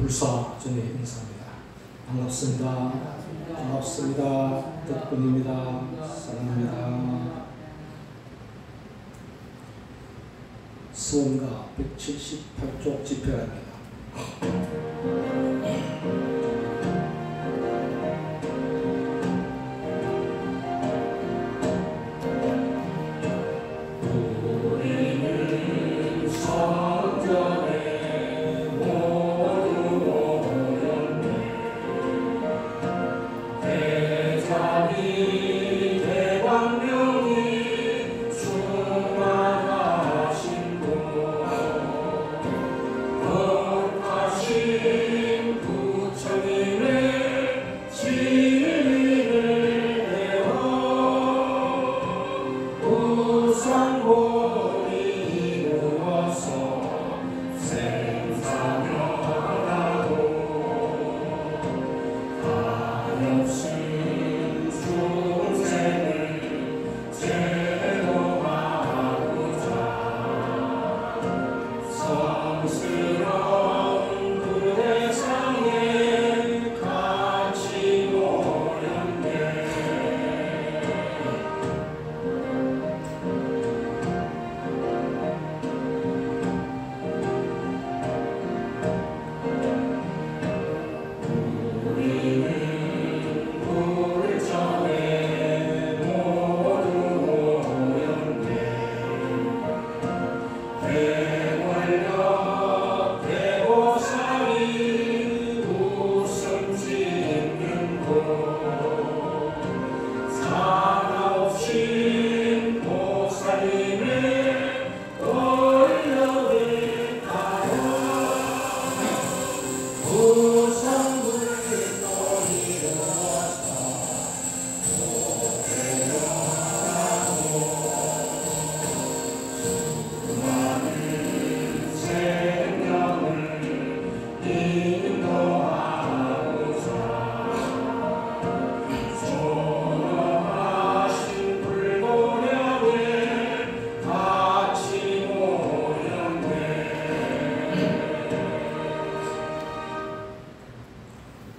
불사 전에 인사합니다. 반갑습니다. 반갑습니다. 덕분입니다. 사랑합니다. 수원가 178쪽 집회합니다.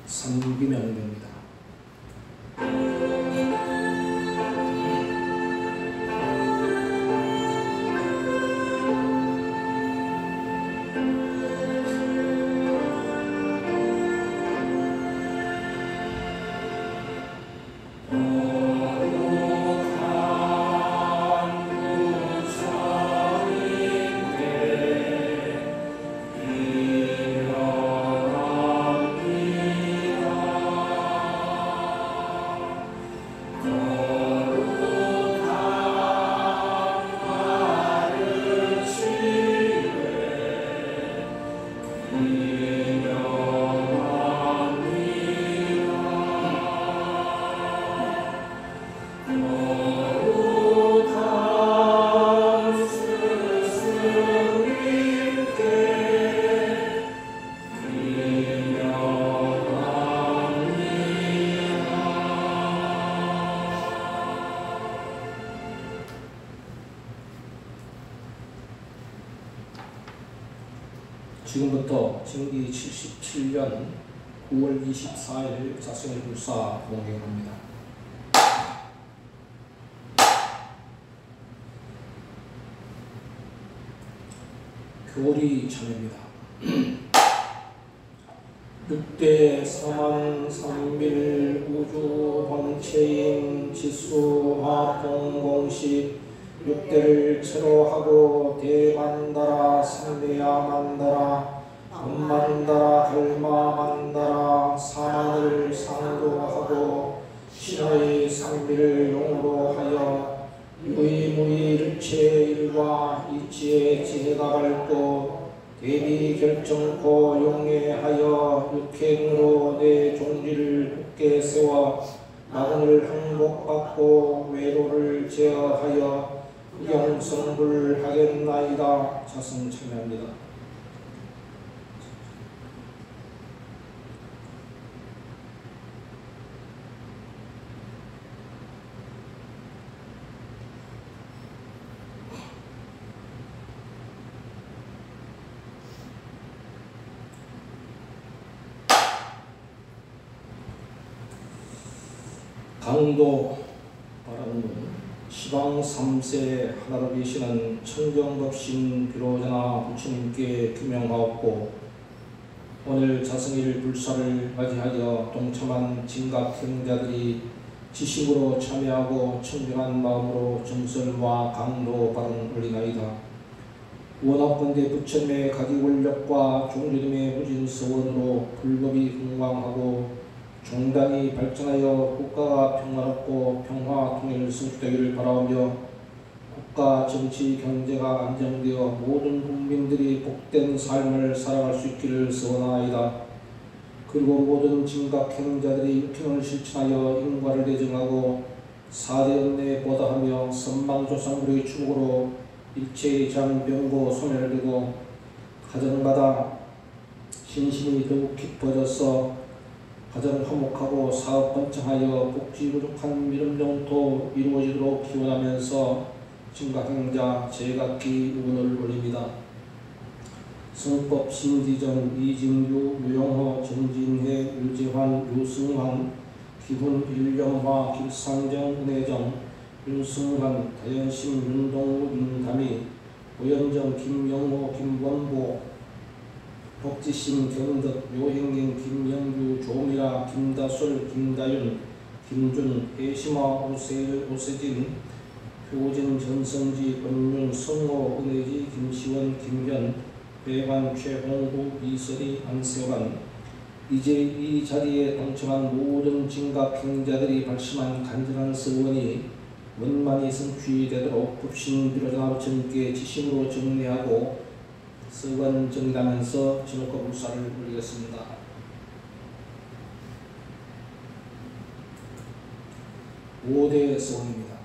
삼기명입니다. 지금부터 정기 77년 9월 24일 자생불사 공개합니다. 교리 참여입니다. 6대 사만 삼밀 우주 본체인 지수화 동공식 6대를 체로하고 대만다라 상대야 만다라 암만다라 달마만다라 사만을 상으로 하고 신의 상비를 용으로 하여 유의무의 일체일과 이치의 지혜가 밝고 대비 결정코 용해하여 육행으로 내 종지를 굳게 세워 나를 항복받고 외로를 제어하여 영성불하겠나이다. 자성 참여합니다. 강도 바람문 시방 3세 하나로 계시는 천정법신 비로자나 부처님께 규명하옵고 오늘 자승일 불사를 맞이하여 동참한 진각행자들이 지식으로 참여하고 청정한 마음으로 정설과 강도 발언 올리나이다. 원합건대 부처님의 가기 권력과 종교됨의 무진 서원으로 불법이 흥왕하고 종단이 발전하여 국가가 평화롭고 평화 통일 성취되기를 바라오며 국가 정치 경제가 안정되어 모든 국민들이 복된 삶을 살아갈 수 있기를 소원하나이다. 그리고 모든 진각행자들이 육행을 실천하여 인과를 대정하고 사대연내에 보다하며 선망조상불의 축으로 일체의 장병고 소멸을 두고 가정마다 신심이 더욱 깊어져서 가정 화목하고 사업 번창하여 복지 부족한 미름정토 이루어지도록 기원하면서 진각행자 제각기 응원을 올립니다. 성법 신지정 이진규 유영호 정진혜 유재환 유승환 기훈 일영화 길상정 은혜정 윤승환, 다연심, 윤동우, 윤담희, 오연정, 김영호, 김원보, 복지심, 경덕, 요행경, 김영규, 조미라, 김다솔, 김다윤, 김준, 해시마, 오세진, 표진, 전성지, 권윤, 성호, 은혜지, 김시원, 김현, 배관, 최홍구, 이설이, 안세환. 이제 이 자리에 동참한 모든 진각행자들이 발심한 간절한 서원이 원만히 성취되도록 법신 비로자나 부처님께 지심으로 정리하고 서원 정리하면서 진옥과 불사를 올리겠습니다. 오대 서원입니다.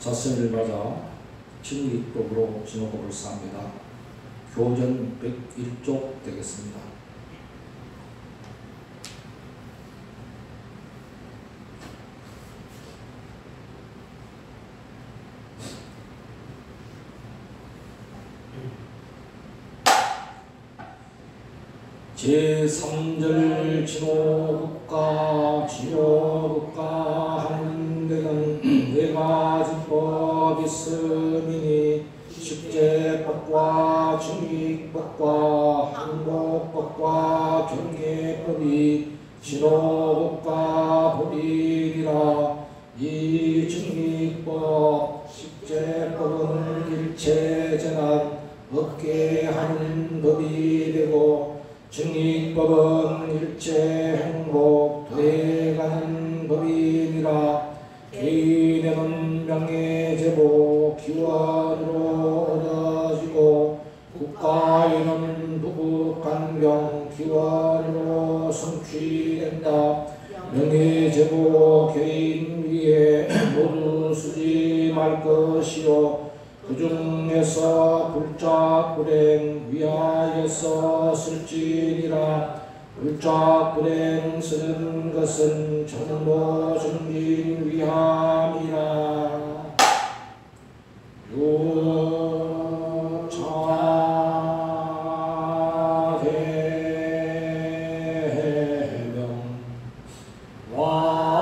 자승을 맞아 진리법으로 진옥과 불사합니다. 교전 101쪽 되겠습니다. 제3절 진호국가 하는 데는 네 가지 법이 있음이니 십제법과 증익법과 항복법과 경계법이 진호국가 법이니라. 이 증익법 십제법은 일체재난 없게 하는 법이 되고 증익법은 일체 행복 도해가는 법이니라. 개인에는 명예제보 기원으로 얻어지고 국가에는 부국간병 기원으로 성취된다. 명예제보 개인 위에 모두 쓰지 말 것이요 그 중에서 불작불행 위하여서 쓸지니라. 불작불행 쓰는 것은 정보 정진 위함이라. 유차대명 왕지는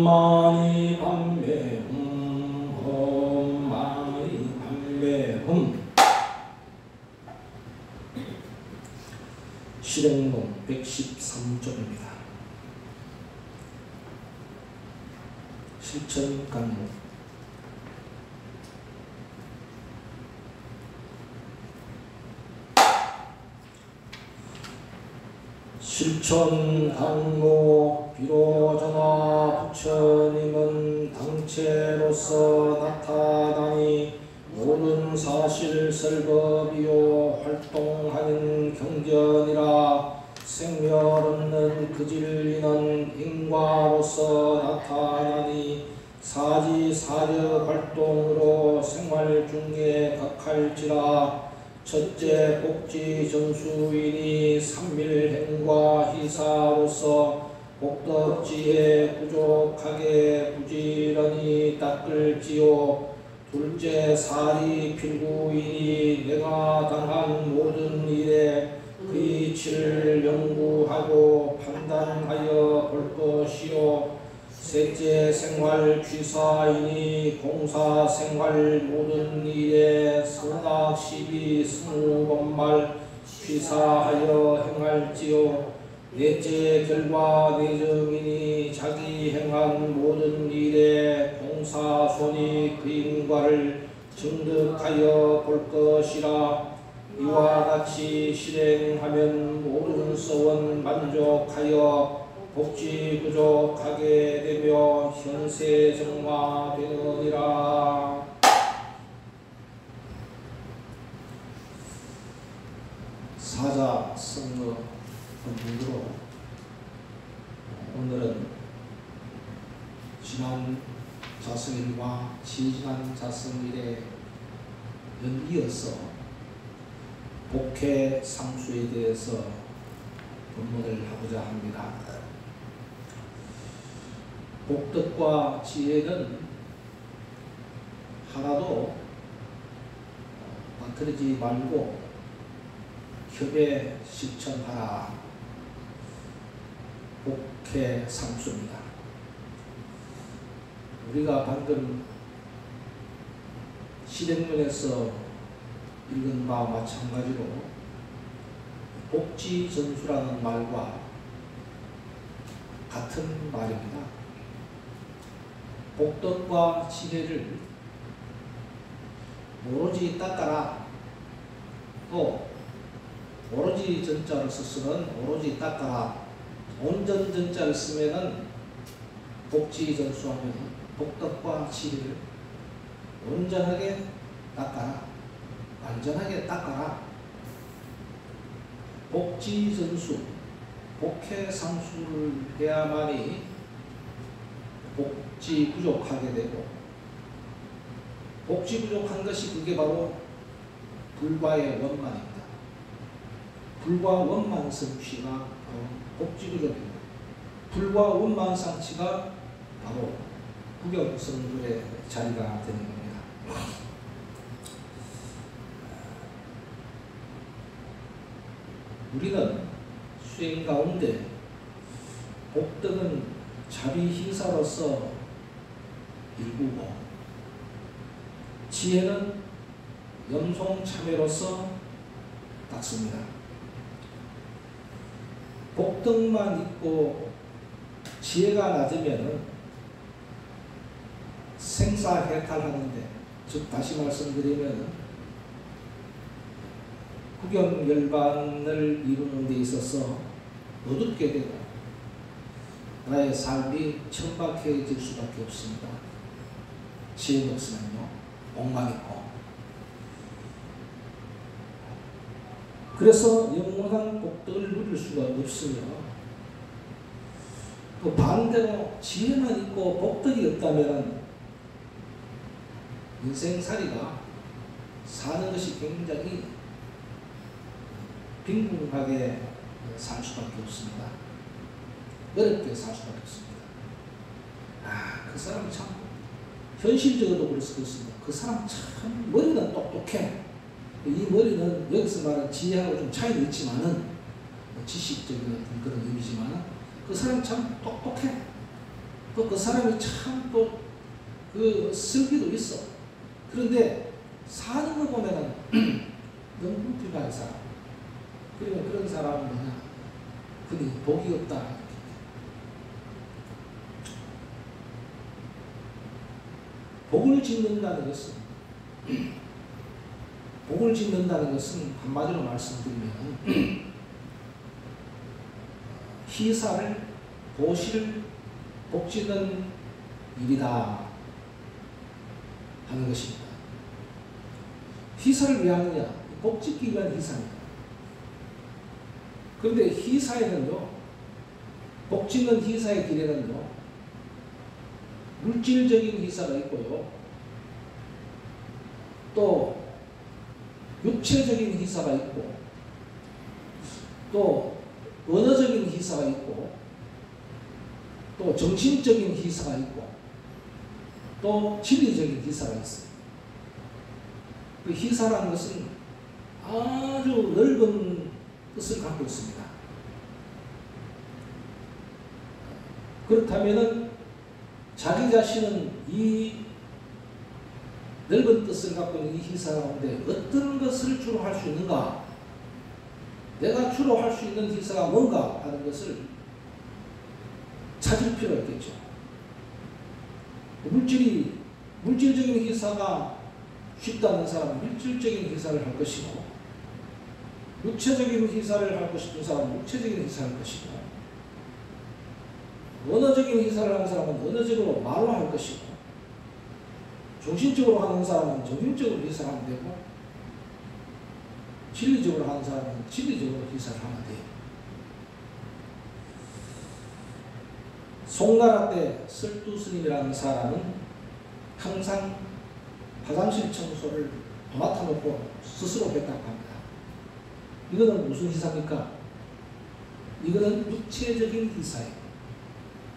홈마니 밤매 홈마니 밤매 실행론 113쪽입니다. 실천 강목. 실천 강목. 비로자나 부처님은 당체로서 나타나니 모든 사실 설법이요 활동하는 경전이라 생멸 없는 그 진리는 인과로서 나타나니 사지사적 활동으로 생활 중에 각할지라 첫째 복지 전수인이 삼밀행과 희사로서 복덕지에 부족하게 부지런히 닦을지요. 둘째 사리 필구이니 내가 당한 모든 일에 그 이치를 연구하고 판단하여 볼 것이요. 셋째 생활 취사이니 공사 생활 모든 일에 선악 시비 스무번말 취사하여 행할지요. 넷째 결과 내정이니 자기 행한 모든 일에 공사손이 그 인과를 증득하여 볼 것이라. 이와 같이 실행하면 모든 서원 만족하여 복지 부족하게 되며 현세 정화되느니라. 사자 성거 본문으로 오늘은 지난 자성일과 지지난 자성일에 연이어서 복해 상수에 대해서 본문을 하고자 합니다. 복덕과 지혜는 하나도 빠뜨리지 말고 협에 실천하라. 복해 상수입니다. 우리가 방금 실행론에서 읽은 바와 마찬가지로 복지전수라는 말과 같은 말입니다. 복덕과 지혜를 오로지 닦아라. 또 오로지 전자를 쓰면 오로지 닦아라. 온전 전자를 쓰면은 복지전수하면 복덕과 지혜를 온전하게 닦아라. 완전하게 닦아라. 복지전수, 복해상수를 해야만이 복지 부족하게 되고, 복지 부족한 것이 그게 바로 불과의 원만입니다. 불과 원만 성취가 복지 부족입니다. 불과 원만 상치가 바로 부경성불의 자리가 되는 겁니다. 우리는 수행 가운데 복덕은 자비희사로서 일구고, 지혜는 염송참회로서 닦습니다. 복덕만 있고 지혜가 낮으면 생사해탈하는데, 즉 다시 말씀드리면 후견열반을 이루는 데 있어서 어둡게 되고 나의 삶이 천박해질 수밖에 없습니다. 지혜가 없으면요, 엉망 있고. 그래서 영원한 복덕을 누릴 수가 없으며, 또 반대로 지혜만 있고 복덕이 없다면 인생살이가 사는 것이 굉장히 빈궁하게 살 수밖에 없습니다. 어렵게 살 수밖에 없습니다. 그 사람 참 현실적으로도 그럴 수도 있습니다. 그 사람 참 머리는 똑똑해. 이 머리는 여기서 말하는 지혜하고 좀 차이는 있지만은, 지식적인 그런 의미지만은 그 사람 참 똑똑해. 또 그 사람이 참 또 그 슬기도 있어. 그런데 사는 거 보면은 너무 불필요한 사람. 그리고 그런 사람은 뭐냐? 그니 복이 없다. 복을 짓는다는 것은 복을 짓는다는 것은 한마디로 말씀드리면 희사를 보시를 복짓는 일이다 하는 것입니다. 희사를 왜 하느냐? 복짓기 위한 희사입니다. 그런데 희사에는요, 복짓는 희사의 길에는요, 물질적인 희사가 있고요, 또 육체적인 희사가 있고, 또 언어적인 희사가 있고, 또 정신적인 희사가 있고, 또 진리적인 희사가 있어요. 그 희사라는 것은 아주 넓은 뜻을 갖고 있습니다. 그렇다면은 자기 자신은 이 넓은 뜻을 갖고 있는 이 희사 가운데 어떤 것을 주로 할 수 있는가? 내가 주로 할 수 있는 희사가 뭔가 하는 것을 찾을 필요가 있겠죠. 물질적인 희사가 쉽다는 사람은 물질적인 희사를 할 것이고, 육체적인 희사를 하고 싶은 사람은 육체적인 희사를 할 것이고, 언어적인 희사를 하는 사람은 언어적으로 말로 할 것이고, 정신적으로 하는 사람은 정신적으로 희사를 하면 되고, 진리적으로 하는 사람은 진리적으로 희사를 하면 돼요. 송나라 때 설두스님이라는 사람은 항상 화장실 청소를 도맡아 놓고 스스로 했다고 합니다. 이거는 무슨 희사입니까? 이거는 육체적인 희사예요.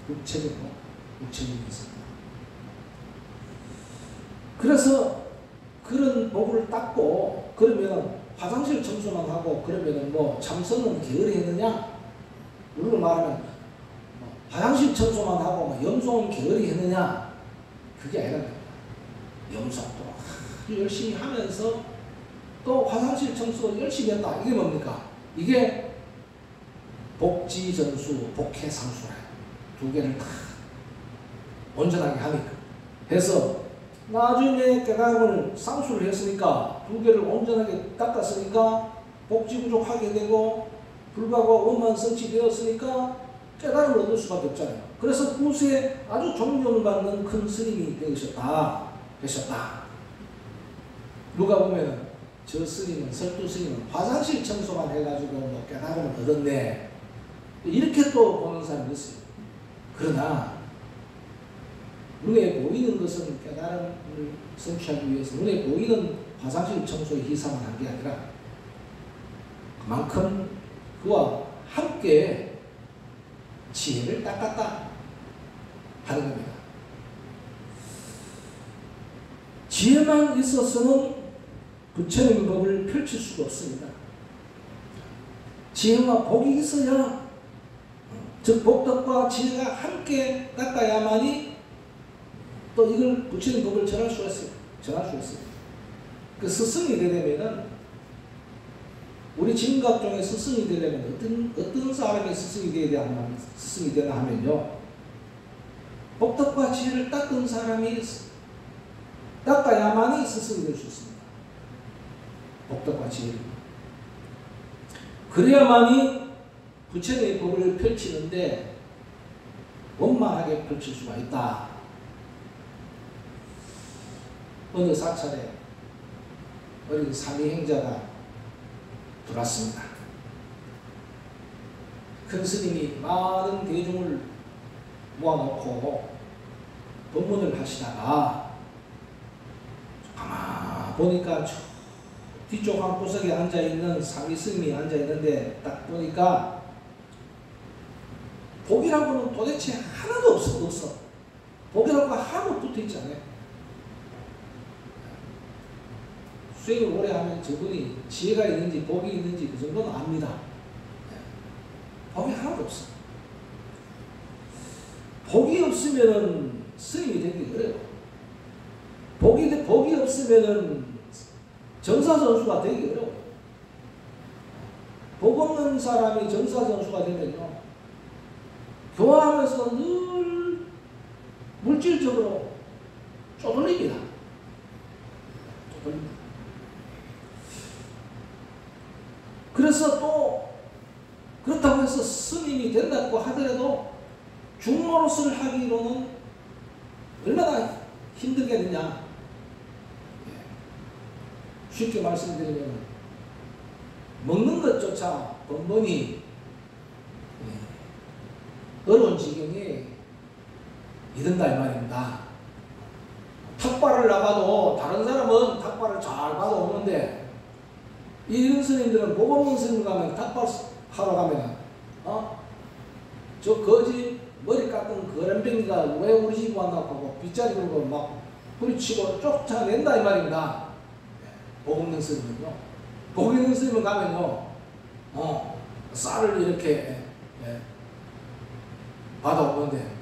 육체적인 희사입니다. 그래서 그런 복을 닦고 그러면 화장실 청소만 하고 그러면 뭐 참선은 게으리 했느냐? 우리로 말하면 화장실 청소만 하고 뭐 염송은 게으리 했느냐? 그게 아니라 염송도 열심히 하면서 또 화장실 청소 열심히 했다. 이게 뭡니까? 이게 복지전수, 복해상수라. 두 개를 다 온전하게 하니까. 해서 나중에 깨달음을 상수를 했으니까 두 개를 온전하게 닦았으니까 복지 부족하게 되고 불가가 원만 성취되었으니까 깨달음을 얻을 수밖에 없잖아요. 그래서 후세에 아주 존경받는 큰 스님이 되셨다. 누가 보면 저 스님은, 설두 스님은 화장실 청소만 해가지고 뭐 깨달음을 얻었네. 이렇게 또 보는 사람이 있어요. 그러나 눈에 보이는 것은 깨달음을 성취하기 위해서 눈에 보이는 화장실 청소의 희사만 한 게 아니라 그만큼 그와 함께 지혜를 닦았다 하는 겁니다. 지혜만 있어서는 부처님의 법을 펼칠 수가 없습니다. 지혜와 복이 있어야, 즉 복덕과 지혜가 함께 닦아야만이 또 이걸 부처님 법을 전할 수가 있어요. 그 스승이 되려면은, 우리 진각종의 스승이 되려면 어떤 사람이 스승이 되나 하면요, 복덕과 지혜를 닦은 사람이 닦아야만이 스승이 될 수 있습니다. 복덕과 지혜를. 그래야만이 부처님의 법을 펼치는데 원만하게 펼칠 수가 있다. 어느 사찰에 어린 삼위행자가 들어왔습니다. 큰 스님이 많은 대중을 모아놓고 법문을 하시다가 가만 보니까 뒤쪽 한 구석에 앉아있는 삼위 스님이 앉아있는데 딱 보니까 복이라고는 도대체 하나도 없어. 복이라고 하나도 붙어있지 않아요. 수행을 오래 하면 저분이 지혜가 있는지 복이 있는지 그 정도는 압니다. 복이 하나도 없어. 복이 없으면은 스님이 되기 어려워. 복이 없으면은 정사선수가 되기 어려워. 복 없는 사람이 정사선수가 되면요, 교화하면서 늘 물질적으로 쪼들립니다. 그래서 또 그렇다고 해서 스님이 된다고 하더라도 중노릇을 하기로는 얼마나 힘들겠느냐. 쉽게 말씀드리면 먹는 것조차 번번이 어려운 지경에 이른다 이 말입니다. 탁발을 나가도 다른 사람은 탁발을 잘 받아오는데 이런 스님들은 복 없는 스님 가면 탁발 하러 가면 저 거지 머리 깎은 거란뱅이가 왜 우리 집 왔나 하고 빗자리 걸고 막 부딪히고 쫓아낸다 이 말입니다. 복 없는 스님은요. 복 있는 스님은 가면요, 쌀을 이렇게 받아오는데,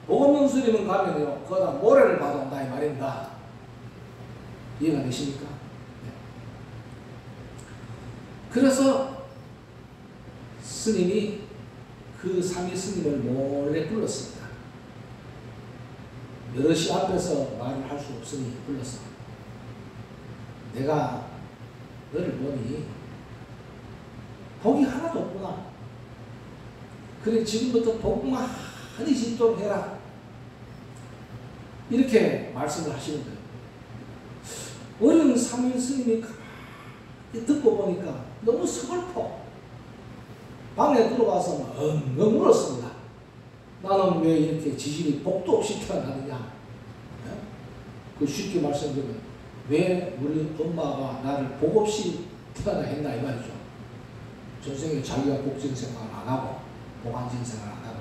복 없는 스님은 가면요, 거기다 모래를 받아온다 이 말입니다. 이해가 되십니까? 그래서 스님이 그 삼위 스님을 몰래 불렀습니다. 여럿이 앞에서 말을 할 수 없으니 불렀습니다. 내가 너를 보니 복이 하나도 없구나. 그래 지금부터 복만 많이 짓도록 해라. 이렇게 말씀을 하시는 거예요. 어린 삼위 스님이 듣고 보니까 너무 서글퍼. 방에 들어가서 엉엉 울었습니다. 나는 왜 이렇게 지질이 복도 없이 태어나느냐. 그 쉽게 말씀드리면 왜 우리 엄마가 나를 복 없이 태어나 했나 이 말이죠. 전생에 자기가 복진 생활을 안 하고 복안진 생활을 안 하고,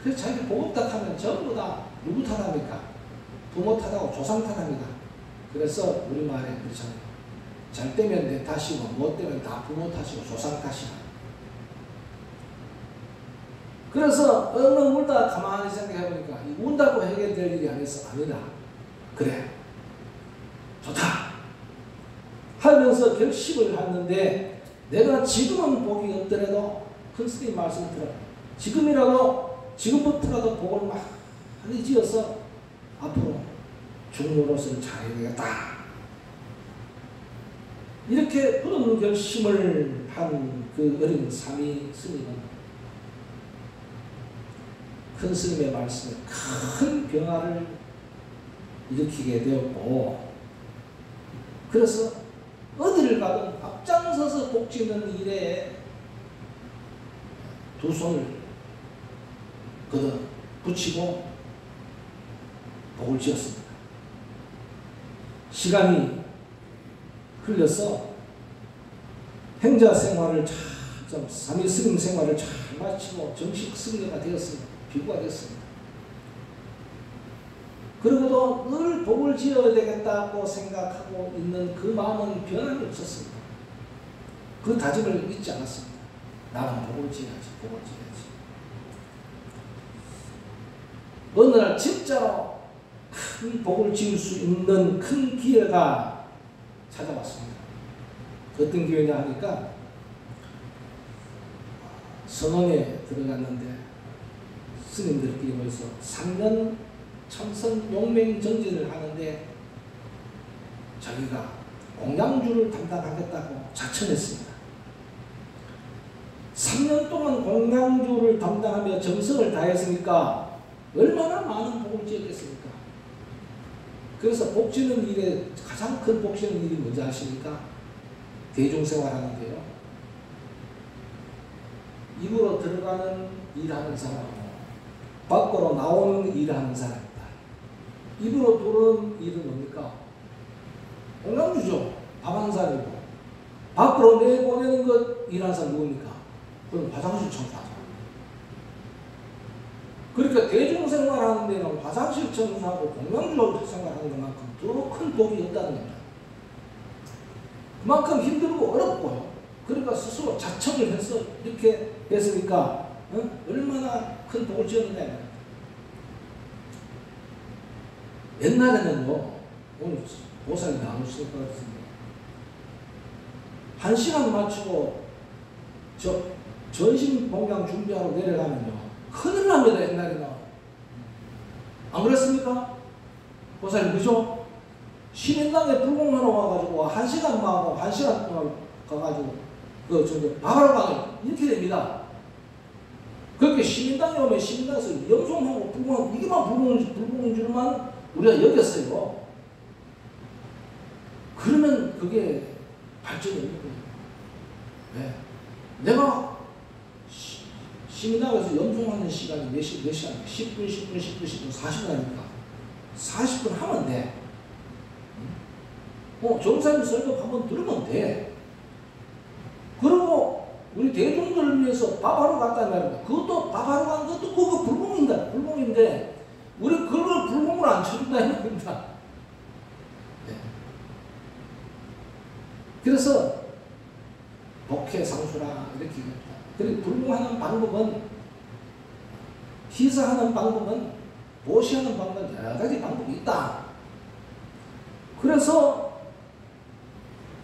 그래서 자기가 복 없다 하면 전부 다 누구 탓합니까? 부모 탓하고 조상 탓합니다. 그래서 우리말에 그렇잖아요. 잘 되면 내 탓이고 못 되면 다 부모 탓이고 조상 탓이다. 그래서 엉엉 울다가 가만히 생각해보니까 운다고 해결될 일이 아니다. 그래, 좋다 하면서 결심을 했는데, 내가 지금은 복이 없더라도 큰 스님 말씀을 들어 지금부터라도 복을 많이 지어서 앞으로 중노릇을 잘해야 되겠다. 이렇게 굳은 결심을 한 그 어린 삼위 스님은 큰 스님의 말씀에 큰 변화를 일으키게 되었고, 그래서 어디를 가든 앞장서서 복 짓는 일에 두 손을 걷어 붙이고 복을 지었습니다. 시간이 흘려서 행자 생활을 참, 삼위 스님 생활을 잘 마치고 정식 승려가 되었습니다. 비구가 되었습니다. 그러고도 늘 복을 지어야 되겠다고 생각하고 있는 그 마음은 변함이 없었습니다. 그 다짐을 잊지 않았습니다. 나는 복을 지어야지, 복을 지어야지. 어느 날 진짜로 큰 복을 지을 수 있는 큰 기회가 찾아왔습니다. 어떤 기회냐 하니까 선원에 들어갔는데 스님들끼리 모여서 3년 참선 용맹 정진을 하는데 자기가 공양주를 담당하겠다고 자청했습니다. 3년 동안 공양주를 담당하며 정성을 다했으니까 얼마나 많은 복을 지었겠습니까? 그래서 복지는 일에 가장 큰 복지는 일이 뭔지 아십니까? 대중생활 하는데요, 입으로 들어가는 일하는 사람하고 밖으로 나오는 일하는 사람입니다. 입으로 들어오는 일은 뭡니까? 공양주죠. 밥 하는 사람이고, 밖으로 내보내는 것 일하는 사람 누굽니까? 그건 화장실 청소하죠. 그러니까 대중생활 하는 데는 화장실 청소하고 공양주 생활하는 것만큼 더 큰 복이 없다는 겁니다. 그만큼 힘들고 어렵고요. 그러니까 스스로 자청을 해서 이렇게 했으니까 얼마나 큰 복을 지었느냐. 옛날에는요, 오늘 보살이 나오시니까 그렇습니다. 1시간 마치고 전신 봉양 준비하고 내려가면요, 큰일 납니다. 옛날에는. 안 그랬습니까? 보살님, 그죠? 시민당에 불공하러 와가지고 1시간 하고 1시간 동안 가가지고 밥하러 가면 이렇게 됩니다. 그렇게 시민당에 오면 시민당에서 영송하고 불공하고 이게만 불공인 줄만 우리가 여겼어요. 그러면 그게 발전이 없는 거예요. 네. 내가 시민당에서 영송하는 시간이 몇 시간? 10분, 10분, 10분, 10분, 40분이니까 40분 하면 돼. 정사님 설교 한번 들으면 돼. 그리고 우리 대중들을 위해서 밥하러 갔단 말입니다. 그것도 밥하러 간 것도 그거 불공인데 우리 그걸 불공으로 안 쳐준다는 겁니다. 네. 그래서 복해상수라 이렇게 합니다. 그리고 불공하는 방법은, 희사하는 방법은, 보시하는 방법은 여러 가지 방법이 있다. 그래서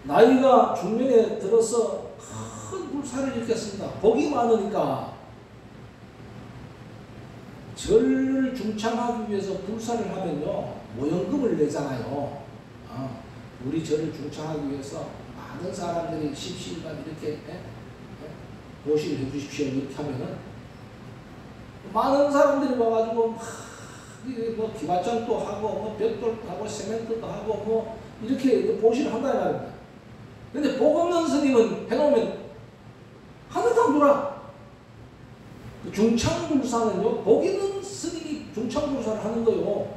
나이가 중년에 들어서 큰 불사를 일으켰습니다. 복이 많으니까 절을 중창하기 위해서 불사를 하면요, 모연금을 내잖아요. 우리 절을 중창하기 위해서 많은 사람들이 10시간 이렇게 보시를 해주십시오 이렇게 하면은 많은 사람들이 와가지고 뭐 기와장도 하고 뭐 벽돌도 하고 세멘트도 하고 뭐 이렇게 보시를 한다는 말입니다. 근데 복 없는 스님은 해놓으면 하늘도 안 돌아. 중창불사는요, 복 있는 스님이 중창불사를 하는 거요.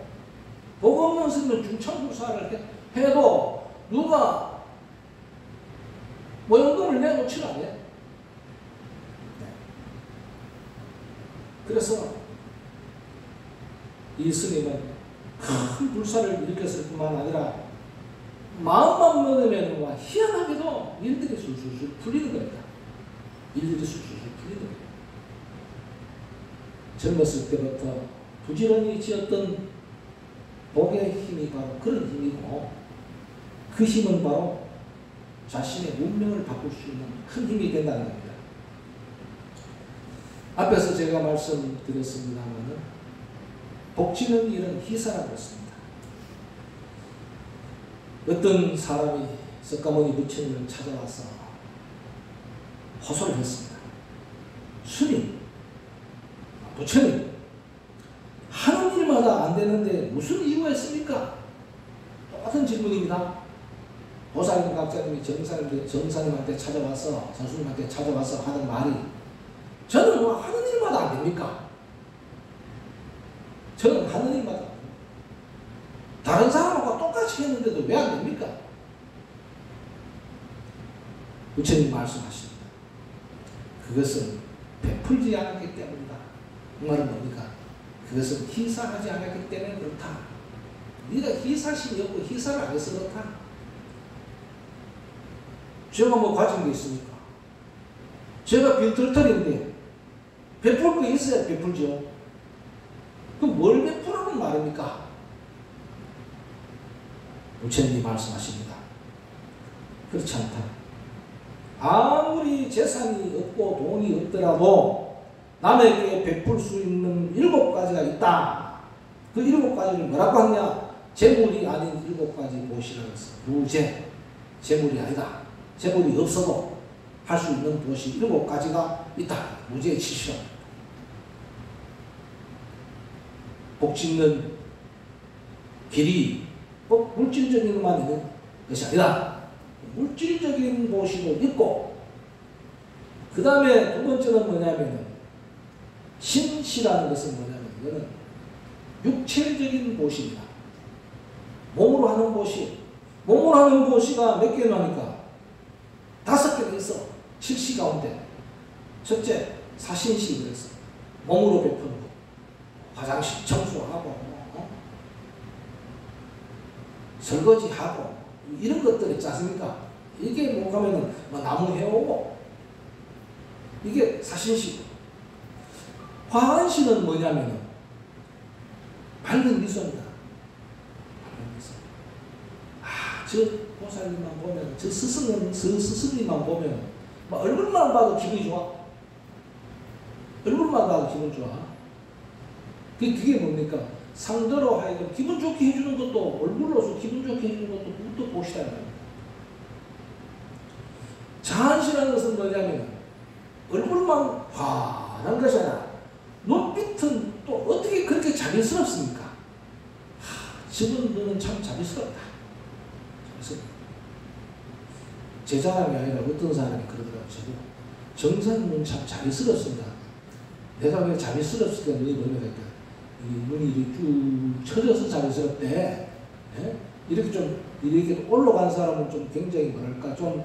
복 없는 스님은 중창불사를 해도 누가 모연금을 내놓지를 않아요. 그래서 이 스님은 큰 불사를 일으켰을 뿐만 아니라 마음만 먹으면 희한하게도 일들이 술술 풀리는 겁니다. 일들이 술술 풀리는 겁니다. 젊었을 때부터 부지런히 지었던 복의 힘이 바로 그런 힘이고, 그 힘은 바로 자신의 운명을 바꿀 수 있는 큰 힘이 된다는 겁니다. 앞에서 제가 말씀드렸습니다만 복지는 일은 희사라고 했습니다. 어떤 사람이 석가모니 부처님을 찾아와서 호소를 했습니다. 스님, 부처님, 하는 일마다 안 되는데 무슨 이유가 있습니까? 똑같은 질문입니다. 보살님 각자님이 정사님한테 찾아와서, 선수님한테 찾아와서 하는 말이, 저는 뭐 하는 일마다 안 됩니까? 저는 하는 일마다 다른 사람하고 똑같이 했는데도 왜 안 됩니까? 부처님 말씀하십니다. 그것은 베풀지 않았기 때문이다. 그 말은 뭡니까? 그것은 희사하지 않았기 때문에 그렇다. 네가 희사심이 없고 희사를 안 해서 그렇다. 제가 뭐 가진 게 있습니까? 제가 빈털털인데 베풀 게 있어야 베풀죠. 그럼 뭘 베풀라는 말입니까? 부처님이 말씀하십니다. 그렇지 않다. 아무리 재산이 없고 돈이 없더라도 남에게 베풀 수 있는 7가지가 있다. 그 7가지를 뭐라고 하냐? 재물이 아닌 7가지 보시라고 했어. 무재. 재물이 아니다. 재물이 없어도 할 수 있는 도시 7가지가 있다. 무재의 치시라. 복 짓는 길이 꼭 물질적인 것만 있는 것이 아니라 물질적인 보시도 있고, 그 다음에 두 번째는 뭐냐면 신시라는 것은 뭐냐면 이거는 육체적인 보시입니다. 몸으로 하는 보시. 몸으로 하는 보시가 몇 개나 하니까 5개가 있어. 7시 가운데. 첫째, 사신시 그랬어. 몸으로 베푸는 거. 화장실 청소하고 설거지하고 이런 것들 있지 않습니까? 이게 뭐 가면은 뭐 나무 해오고 이게 사신시고, 화한시는 뭐냐면은 밝은 미소입니다. 저 보살님만 보면, 저 스승님만 보면, 막 얼굴만 봐도 기분이 좋아. 얼굴만 봐도 기분 좋아. 그게 뭡니까? 상대로 하여금 기분 좋게 해주는 것도, 얼굴로서 기분 좋게 해주는 것도 그것도 보시다. 자한시라는 것은 뭐냐면 얼굴만 환한 것이잖아. 눈빛은 또 어떻게 그렇게 자비스럽습니까? 저분들은 참 자비스럽다. 제 자랑이 아니라 어떤 사람이 그러더라고요. 정사님은 참 자비스럽습니다. 내가 왜 자비스럽을까? 눈이 보면 될까? 눈이 이렇게 쭉 쳐져서 자비스럽대. 예? 이렇게 좀 이렇게 올라간 사람은 좀 굉장히 뭐랄까 좀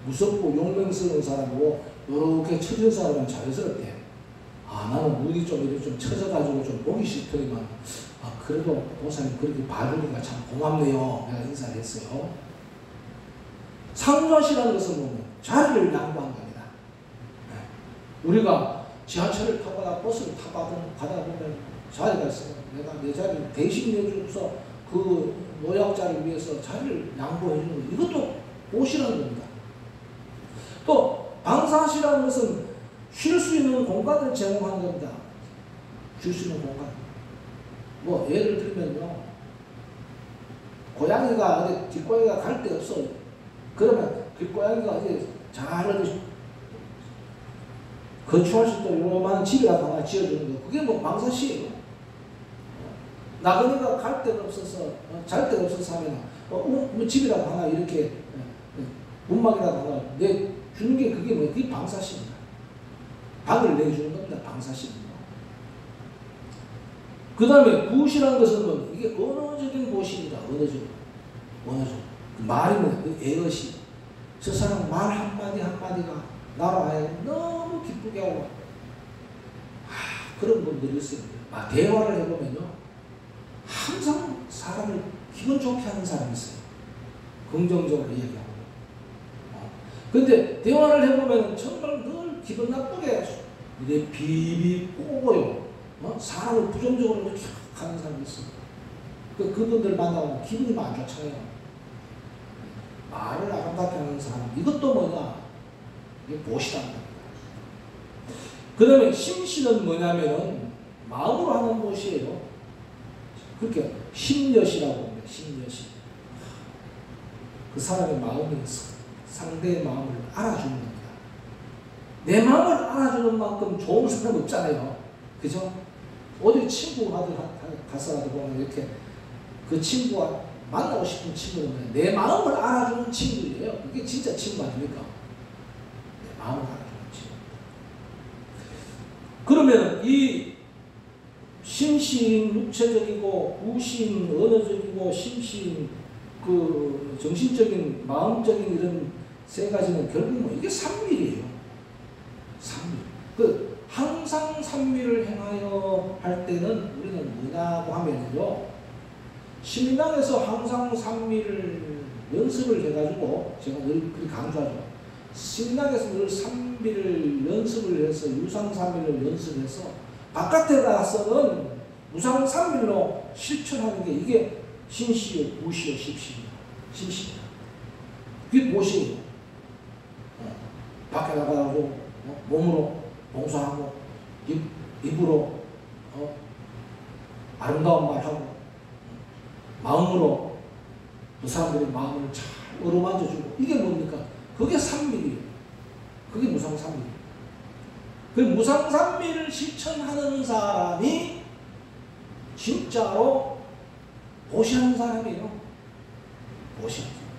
무섭고 용맹스러운 사람이고, 이렇게 쳐진 사람은 자비스럽대. 나는 눈이 좀 이렇게 좀 쳐져가지고 좀 보기 싫더니만, 그래도 보살님 그렇게 봐주니까 참 고맙네요. 내가 인사를 했어요. 상주하시라는 것은 뭐냐? 자리를 양보한 겁니다. 네. 우리가 지하철을 타거나 버스를 타고 가다 보면 자리가 있어요. 내가 내 자리를 대신 내주고서 그 노약자를 위해서 자리를 양보해 주는 것, 이것도 보시라는 겁니다. 또 방사시라는 것은 쉴 수 있는 공간을 제공하는 겁니다. 쉴 수 있는 공간. 뭐 예를 들면요, 고양이가 어디 뒷고양이가 갈 데 없어. 그러면 뒷고양이가 어디 잘 어디 거주할 수 있도록 요만한 집이라도 하나 지어주는 거, 그게 뭐 방사시예요. 나그네가 갈 데가 없어서 잘 데가 없어서 하면 뭐 집이라도 하나 이렇게 문막이라도 하나 내주는 게 그게 뭐 그게 방사시입니다. 방을 내주는 겁니다. 방사시입니다. 그 다음에 구시라는 것은 뭐 이게 언어적인 보시입니다. 언어적. 말이 뭐냐? 애것이. 저 사람 말 한마디 한마디가 나로 하여금 너무 기쁘게 하고, 그런 분들이 있어요. 대화를 해보면요, 항상 사람을 기분 좋게 하는 사람이 있어요. 긍정적으로 이야기하고. 근데 대화를 해보면 정말 늘 기분 나쁘게 이래 비비 꼬고요. 사람을 부정적으로 이렇게 하는 사람이 있어요. 그분들 만나면 기분이 안 좋잖아요. 말을 아름답게 하는 사람, 이것도 뭐냐? 이게 보시라는 겁니다. 그 다음에 심시는 뭐냐면은 마음으로 하는 것이에요. 그렇게 심려시라고 합니다. 심려시. 그 사람의 마음이 상대의 마음을 알아주는 겁니다. 내 마음을 알아주는 만큼 좋은 사람 없잖아요. 그죠? 어디 친구 가서라도 보면 이렇게 그 친구와 만나고 싶은 친구는 내 마음을 알아주는 친구예요. 그게 진짜 친구 아닙니까? 내 마음을 알아주는 친구. 그러면 이 심신 육체적이고 구신 언어적이고 심신 그 정신적인 마음적인 이런 세 가지는 결국 뭐 이게 삼밀이에요. 삼밀. 항상 삼밀을 행하여 할 때는 우리는 뭐냐고 하면요, 신민당에서 항상 삼밀을 연습을 해가지고, 제가 늘 그렇게 강조하죠. 신민당에서 늘 삼밀을 연습을 해서 유상삼밀을 연습해서 바깥에 나가서는 무상삼밀로 실천하는 게 이게 신시요, 구시요, 심시입니다. 그게 무엇이에요? 밖에 나가고 몸으로 봉사하고 입으로 아름다운 말하고 마음으로 그 사람들의 마음을 잘 어루만져주고, 이게 뭡니까? 그게 삼밀이에요. 그게 무상삼밀이에요. 그 무상삼밀을 실천하는 사람이 진짜로 보시하는 사람이에요. 보시하는 사람.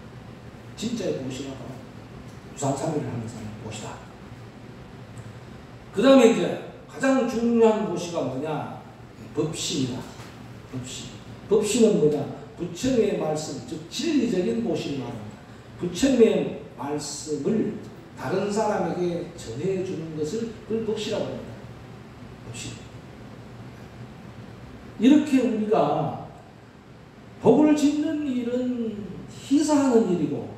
진짜의 보시라고 무상삼밀을 하는 사람이 보시다. 그 다음에 이제 가장 중요한 보시가 뭐냐? 법시입니다. 법시. 법시는 뭐냐? 부처님의 말씀, 즉 진리적인 보시를 말합니다. 부처님의 말씀을 다른 사람에게 전해주는 것을 그걸 법시라고 합니다. 법시. 이렇게 우리가 법을 짓는 일은 희사하는 일이고,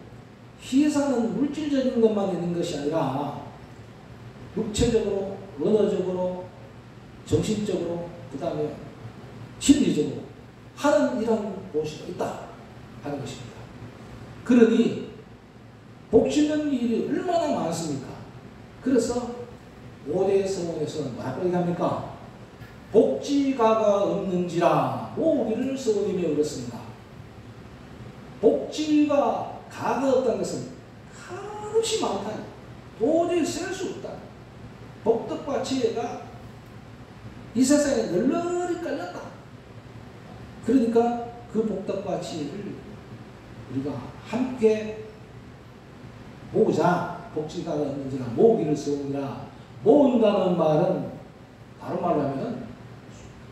희사는 물질적인 것만 있는 것이 아니라 육체적으로, 언어적으로, 정신적으로, 그 다음에 진리적으로 하는 이런 보시가 있다 하는 것입니다. 그러니 복 짓는 일이 얼마나 많습니까? 그래서 5대 서원에서는 뭐라고 얘기합니까? 복지가가 없는지라 모으기를 서원이며 그렇습니다. 복지가 가가 없다는 것은 한없이 많다. 도저히 셀 수 없다. 복덕과 지혜가 이 세상에 널널히 깔렸다. 그러니까 그 복덕과 지혜를 우리가 함께 모으자. 복지가가 없는지라 모으기를 서원이라. 모은다는 말은 다른 말로 하면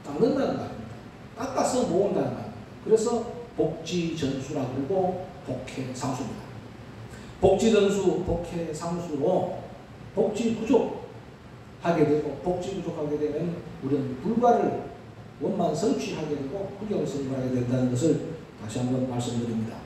닦는다는 말입니다. 닦아서 모은다는 말입니다. 그래서 복지전수라고 그러고 복해상수입니다. 복지전수, 복해상수로 복지 부족하게 되고 복지 부족하게 되면 우리는 불가를 원만 성취하게 되고 후경성취하게 된다는 것을 다시 한번 말씀드립니다.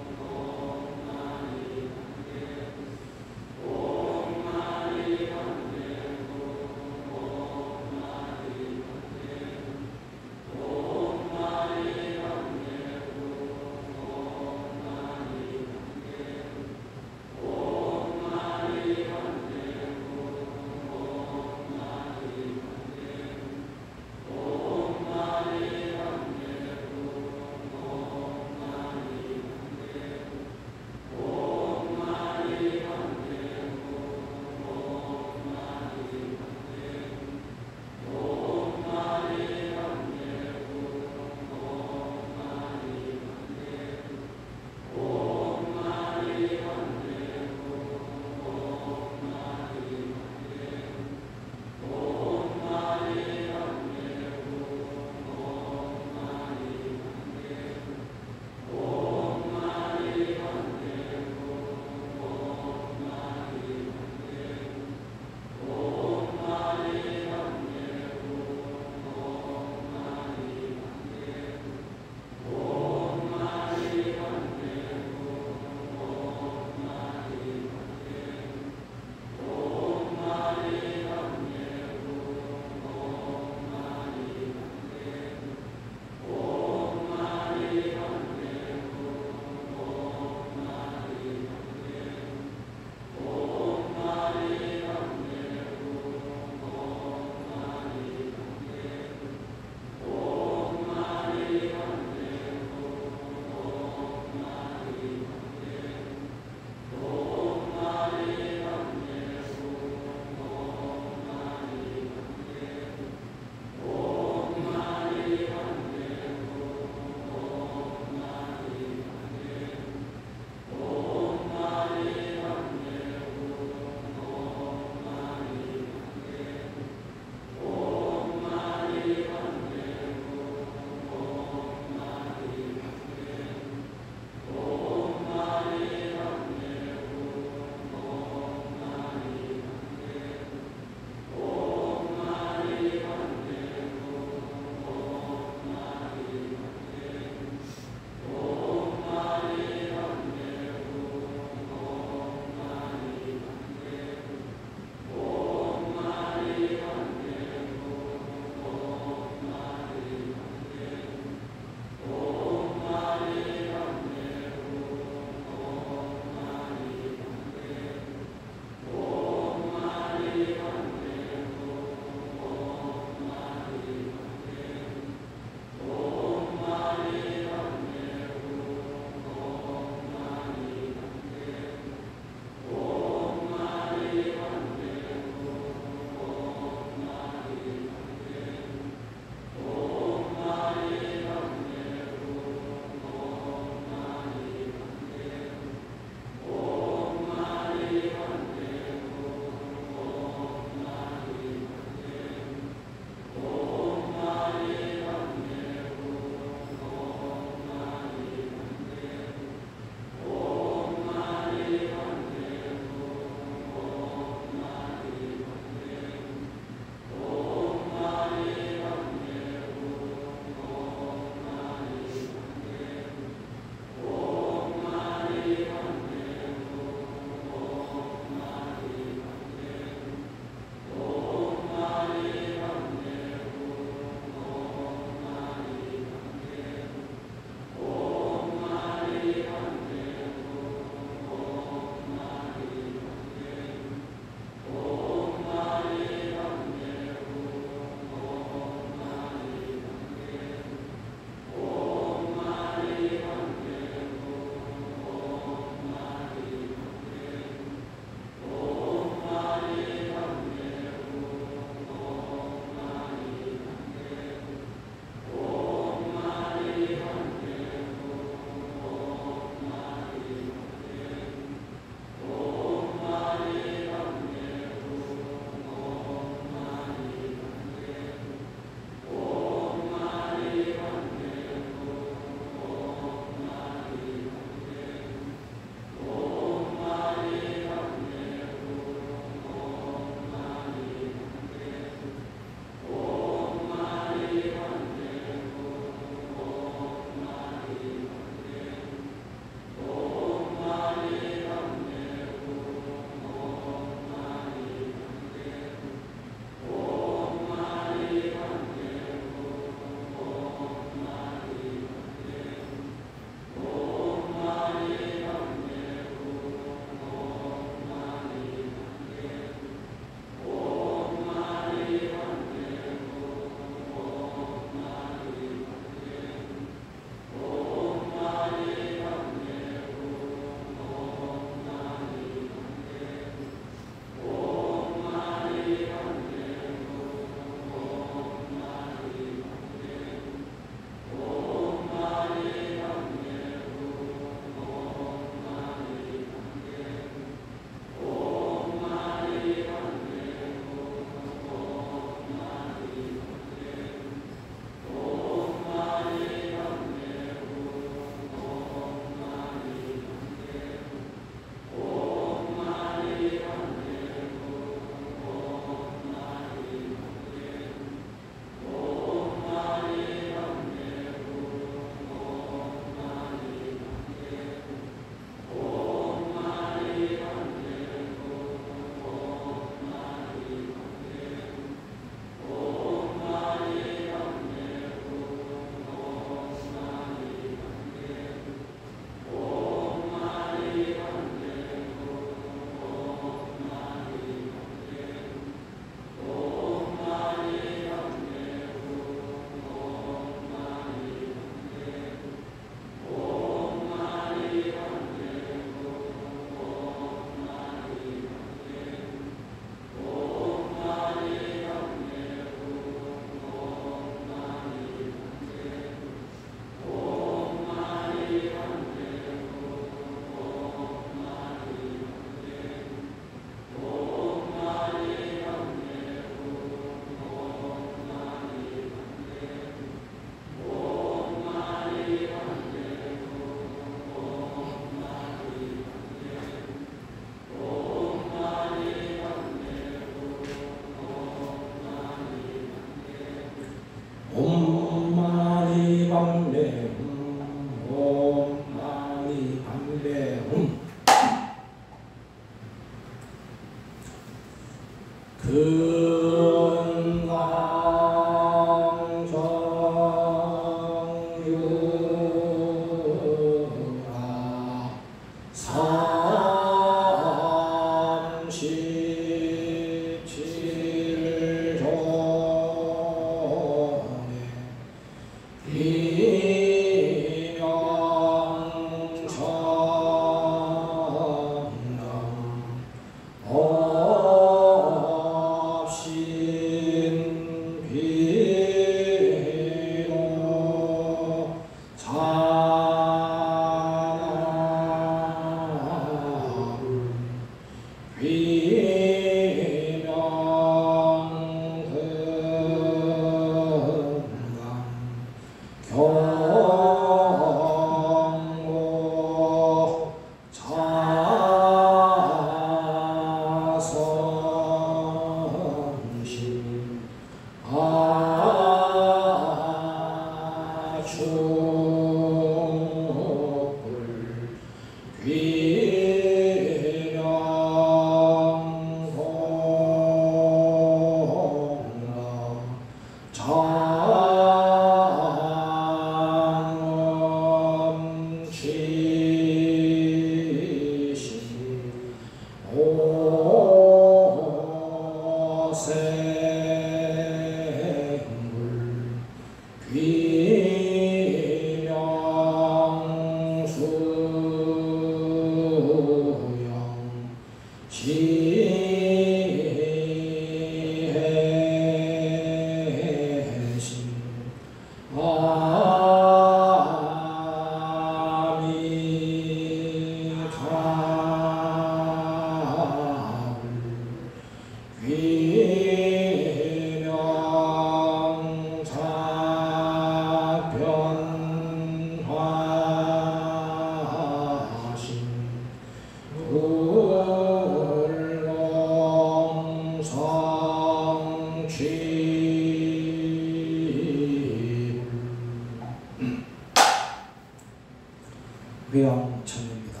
회양천입니다.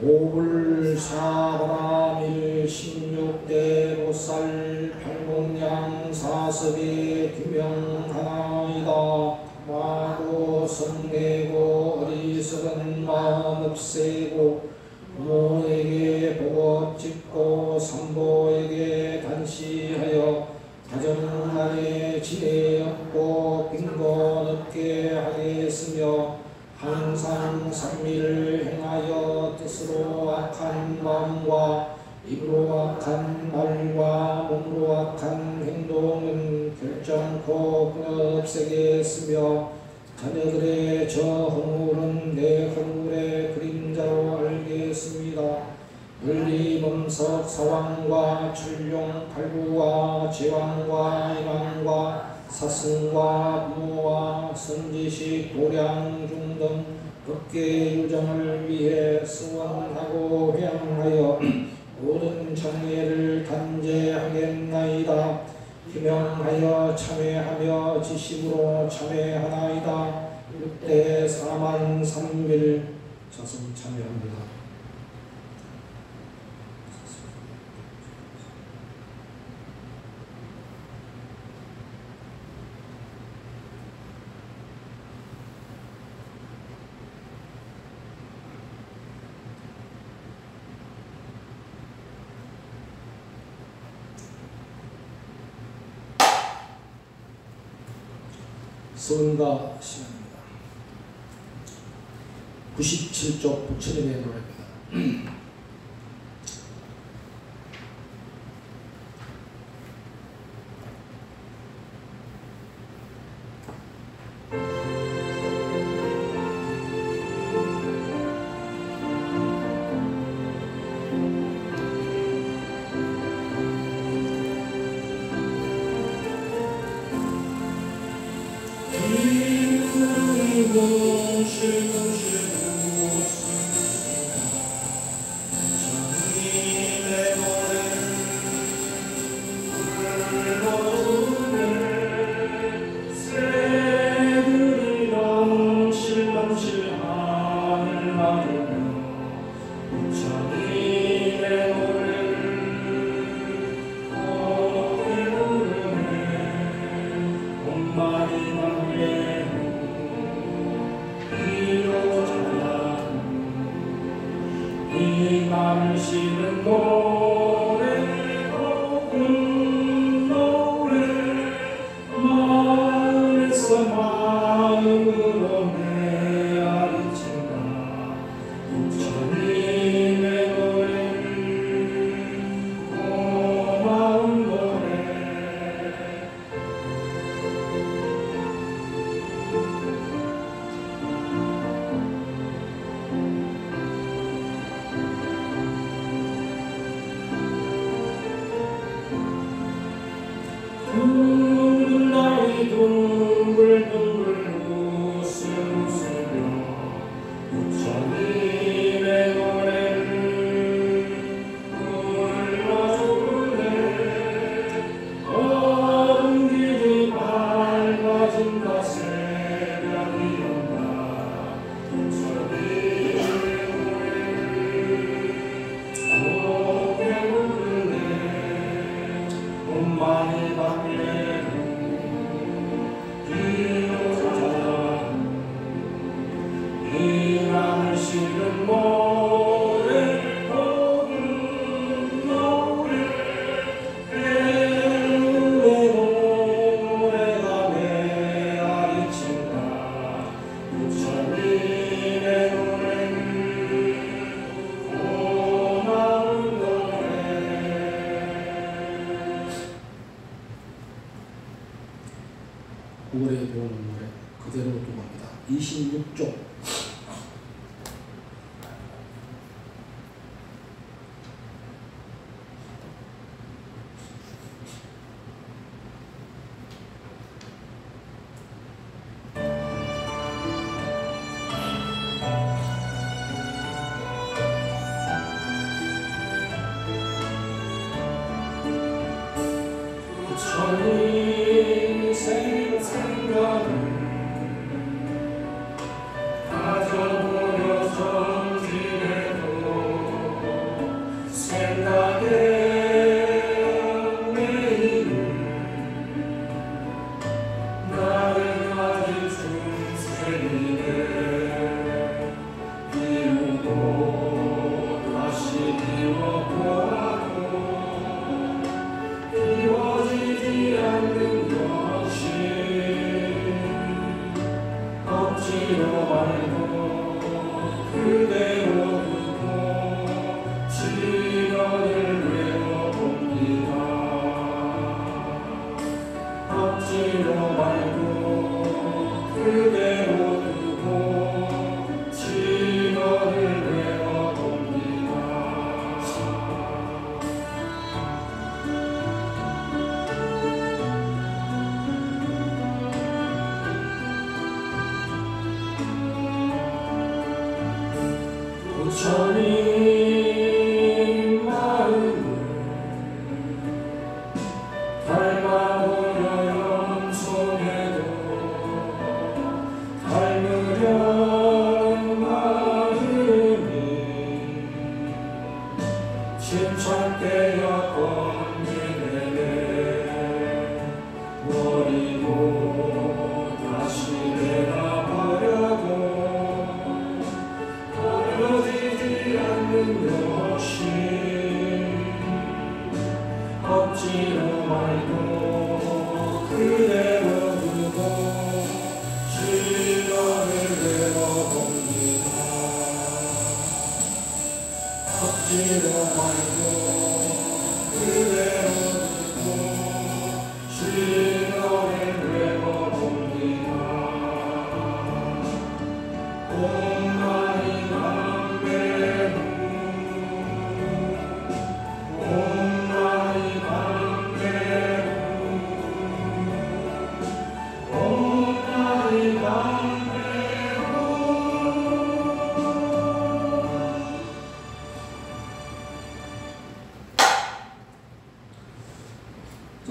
오불사바라밀 16대 보살 팔공양 사섭의 규명하나이다. 마고 성내고 어리석은 마음 없애고 부모에게 복업 짓고 산보에게 단시하여 가정날에 지혜 없고 빈곤 없게 하겠으며 항상 삼미를 행하여 뜻으로 악한 마음과 입으로 악한 말과 몸으로 악한 행동은 결정코 끊어 없애겠으며 자녀들의 저 허물은 내 허물의 그림자로 알겠습니다. 물리범석 사왕과 출룡 팔구와 제왕과 인왕과 사승과 부모와 선지식 도량 중등 법계 유정을 위해 수원하고 회양하여 모든 장애를 단죄하겠나이다. 희명하여 참회하며 지식으로 참회하나이다. 6대 4만 3밀 자성 참회합니다. 선가 시간입니다. 97쪽 부처님의 노래입니다.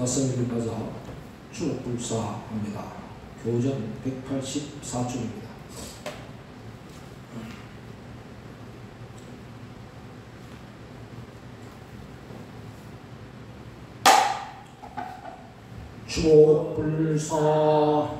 선생님을 가서 출불사합니다. 교전 184쪽입니다. 추옥불사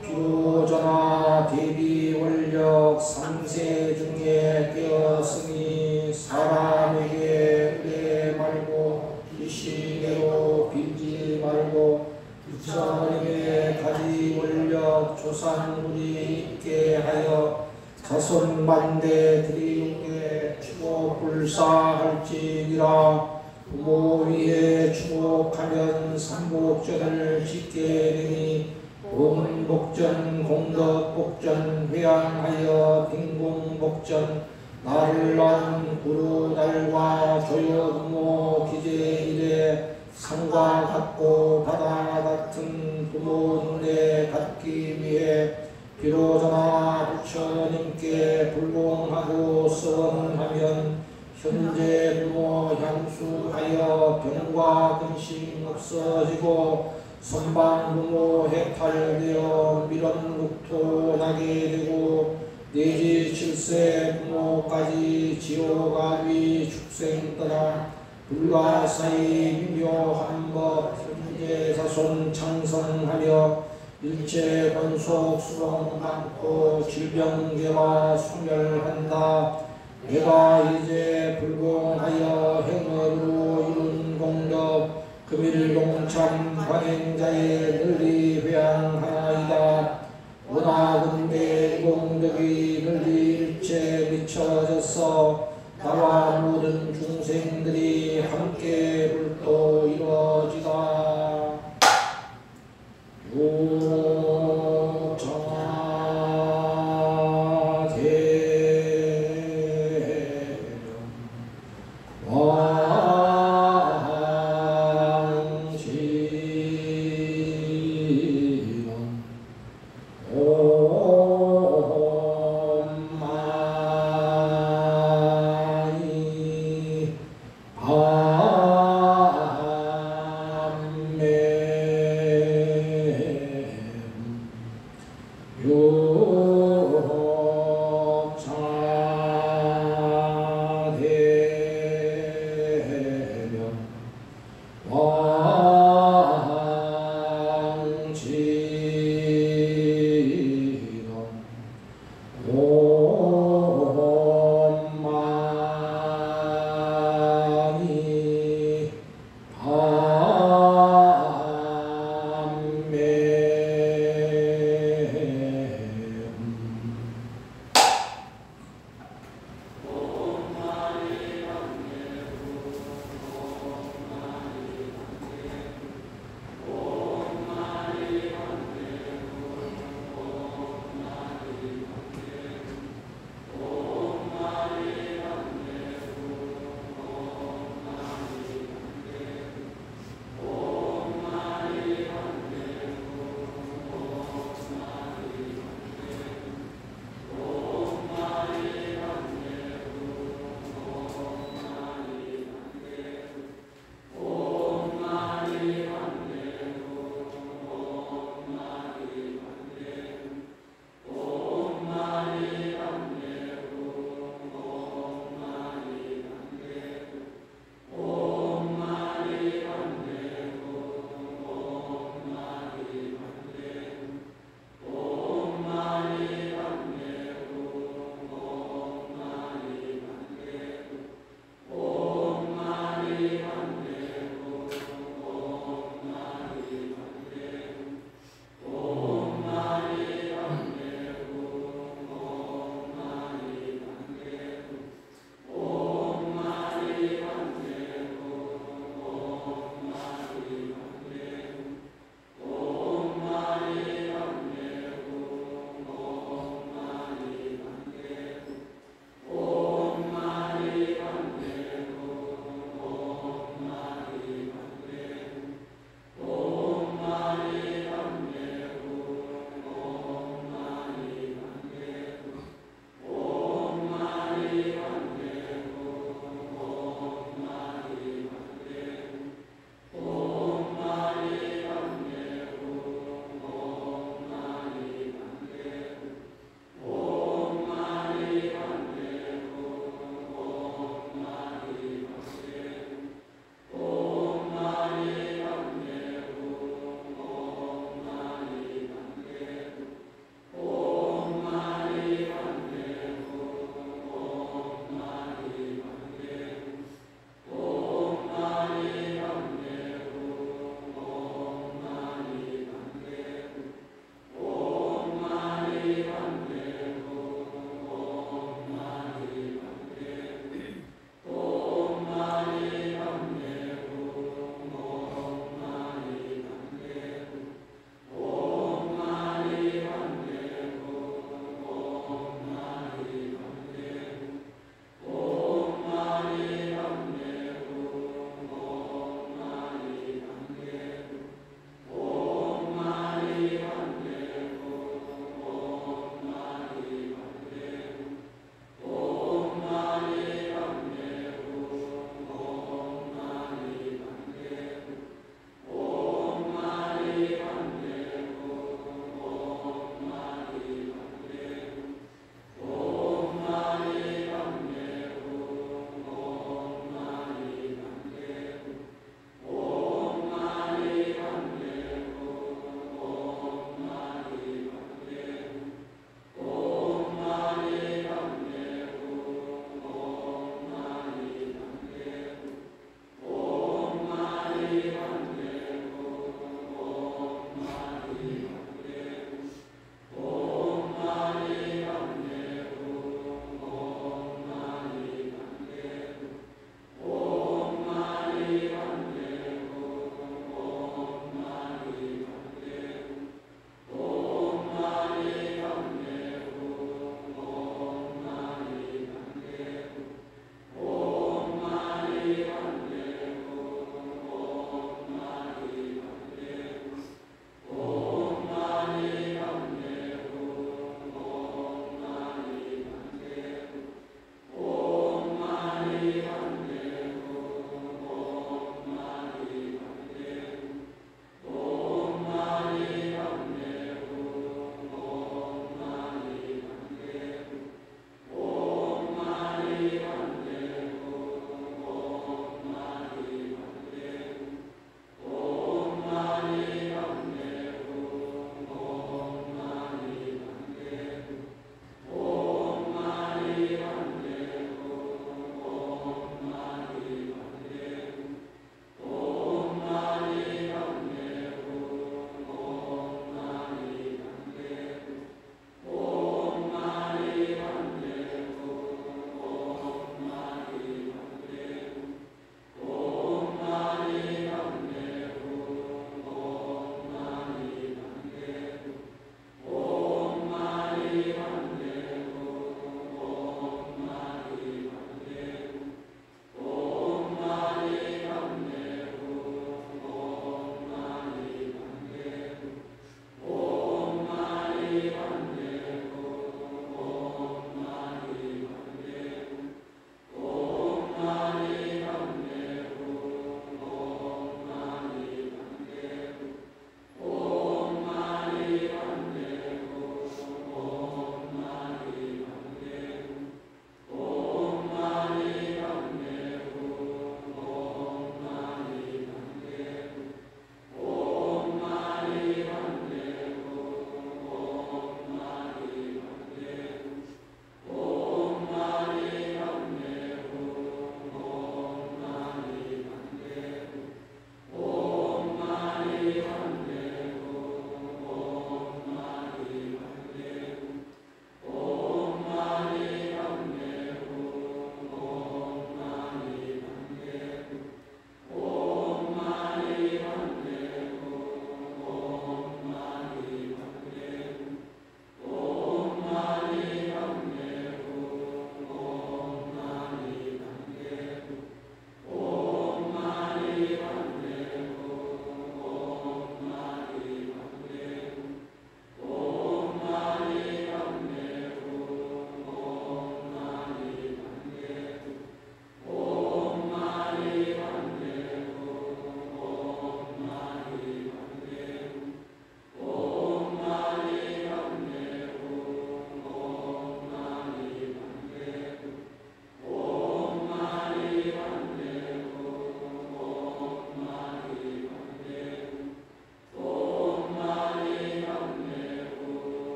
비로전하 대비원력 삼세 중에 깨었으니 사람에게 은혜 말고 일시대로 빌지 말고 육선에게 가지 원력 조상물이 있게 하여 자손반대 드리우게 추옥불사할지니라. 부모 위에 추복하면 삼복전을 짓게 되니 공복전, 공덕복전, 회양하여 빈공복전, 나를 낳은 구루달과 조여부모 기재일에 상과 같고 바다 같은 부모인데 갖기 위해 비로전하 부처님께 불공하고 서원하면 현재 부모 향수하여 병과 근심 없어지고 선방 부모 해탈되어 미련국토 나게 되고 내지 7세 부모까지 지옥아비 축생 떠나 불가사의 미묘한 법 현재 자손 창성하며 일체 권속 수봉 많고 질병계와 소멸한다. 내가 이제 불공하여 행어로 이룬 공덕 금일동참 관행자의 널리 회양하나이다. 원하건대 공덕이 널리 일체 미쳐져서 나와 모든 중생들이 함께 불도 이루어지다.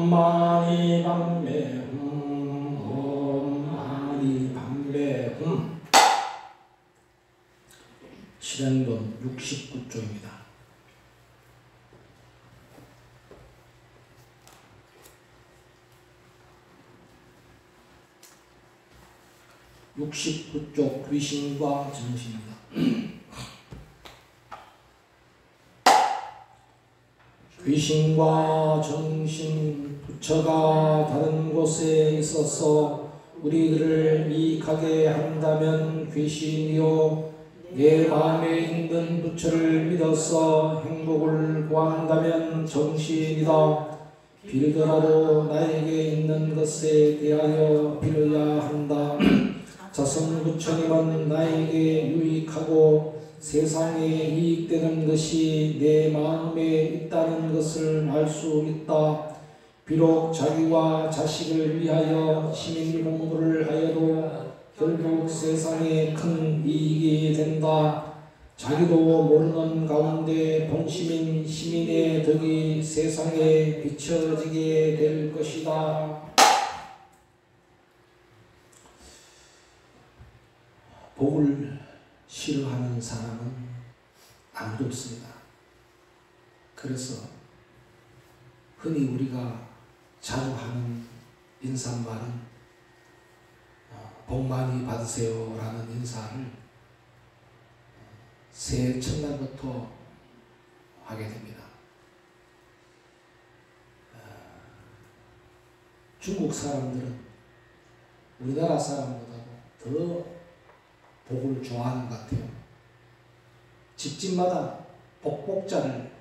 마니 밤매 옴 마니 밤매 실행본 69쪽입니다. (69쪽) 귀신과 정신입니다. 귀신과 정신, 부처가 다른 곳에 있어서 우리들을 이익하게 한다면 귀신이요, 내 마음에 있는 부처를 믿어서 행복을 구한다면 정신이다. 빌더라도 나에게 있는 것에 대하여 빌어야 한다. 자성 부처님은 나에게 유익하고 세상에 이익되는 것이 내 마음에 있다는 것을 알 수 있다. 비록 자기와 자식을 위하여 시민 공부를 하여도 결국 세상에 큰 이익이 된다. 자기도 모르는 가운데 본심인 시민의 덕이 세상에 비춰지게 될 것이다. 복을 싫어하는 사람은 아무도 없습니다. 그래서 흔히 우리가 자주 하는 인사말은 복 많이 받으세요 라는 인사를 새해 첫날부터 하게 됩니다. 중국 사람들은 우리나라 사람보다도 더 복을 좋아하는 것 같아요. 집집마다 복복자를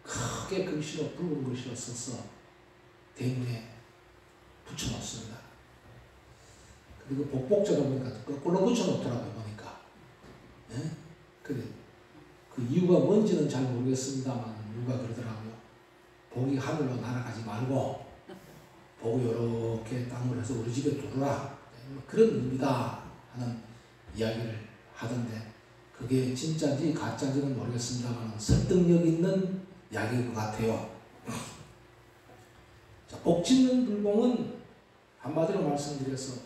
크게 글씨로 붉은 글씨로 써서 대문에 붙여놓습니다. 그리고 복복자를 보니까 거꾸로 붙여놓더라고요. 보니까. 네? 그래. 그 이유가 뭔지는 잘 모르겠습니다만 누가 그러더라고요. 복이 하늘로 날아가지 말고 복이 이렇게 땅으로 해서 우리 집에 들어오라. 그런 의미다 하는 이야기를 하던데 그게 진짜인지 가짜인지는 모르겠습니다만 설득력 있는 이야기일 것 같아요. 자, 복짓는 불공은 한마디로 말씀드려서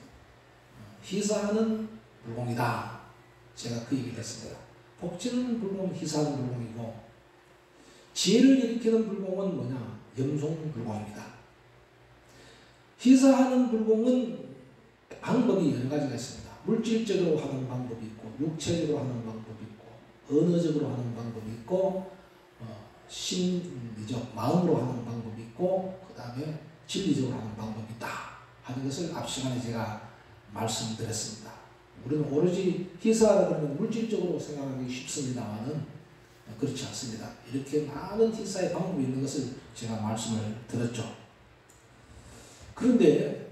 희사하는 불공이다. 제가 그 얘기를 했습니다. 복짓는 불공은 희사하는 불공이고 지혜를 일으키는 불공은 뭐냐? 염송불공입니다. 희사하는 불공은 방법이 여러 가지가 있습니다. 물질적으로 하는 방법이 있고 육체적으로 하는 방법이 있고 언어적으로 하는 방법이 있고 심리적 마음으로 하는 방법이 있고 그 다음에 진리적으로 하는 방법이 있다 하는 것을 앞 시간에 제가 말씀드렸습니다. 우리는 오로지 희사하다 그러면 물질적으로 생각하기 쉽습니다만은 그렇지 않습니다. 이렇게 많은 희사의 방법이 있는 것을 제가 말씀을 드렸죠. 그런데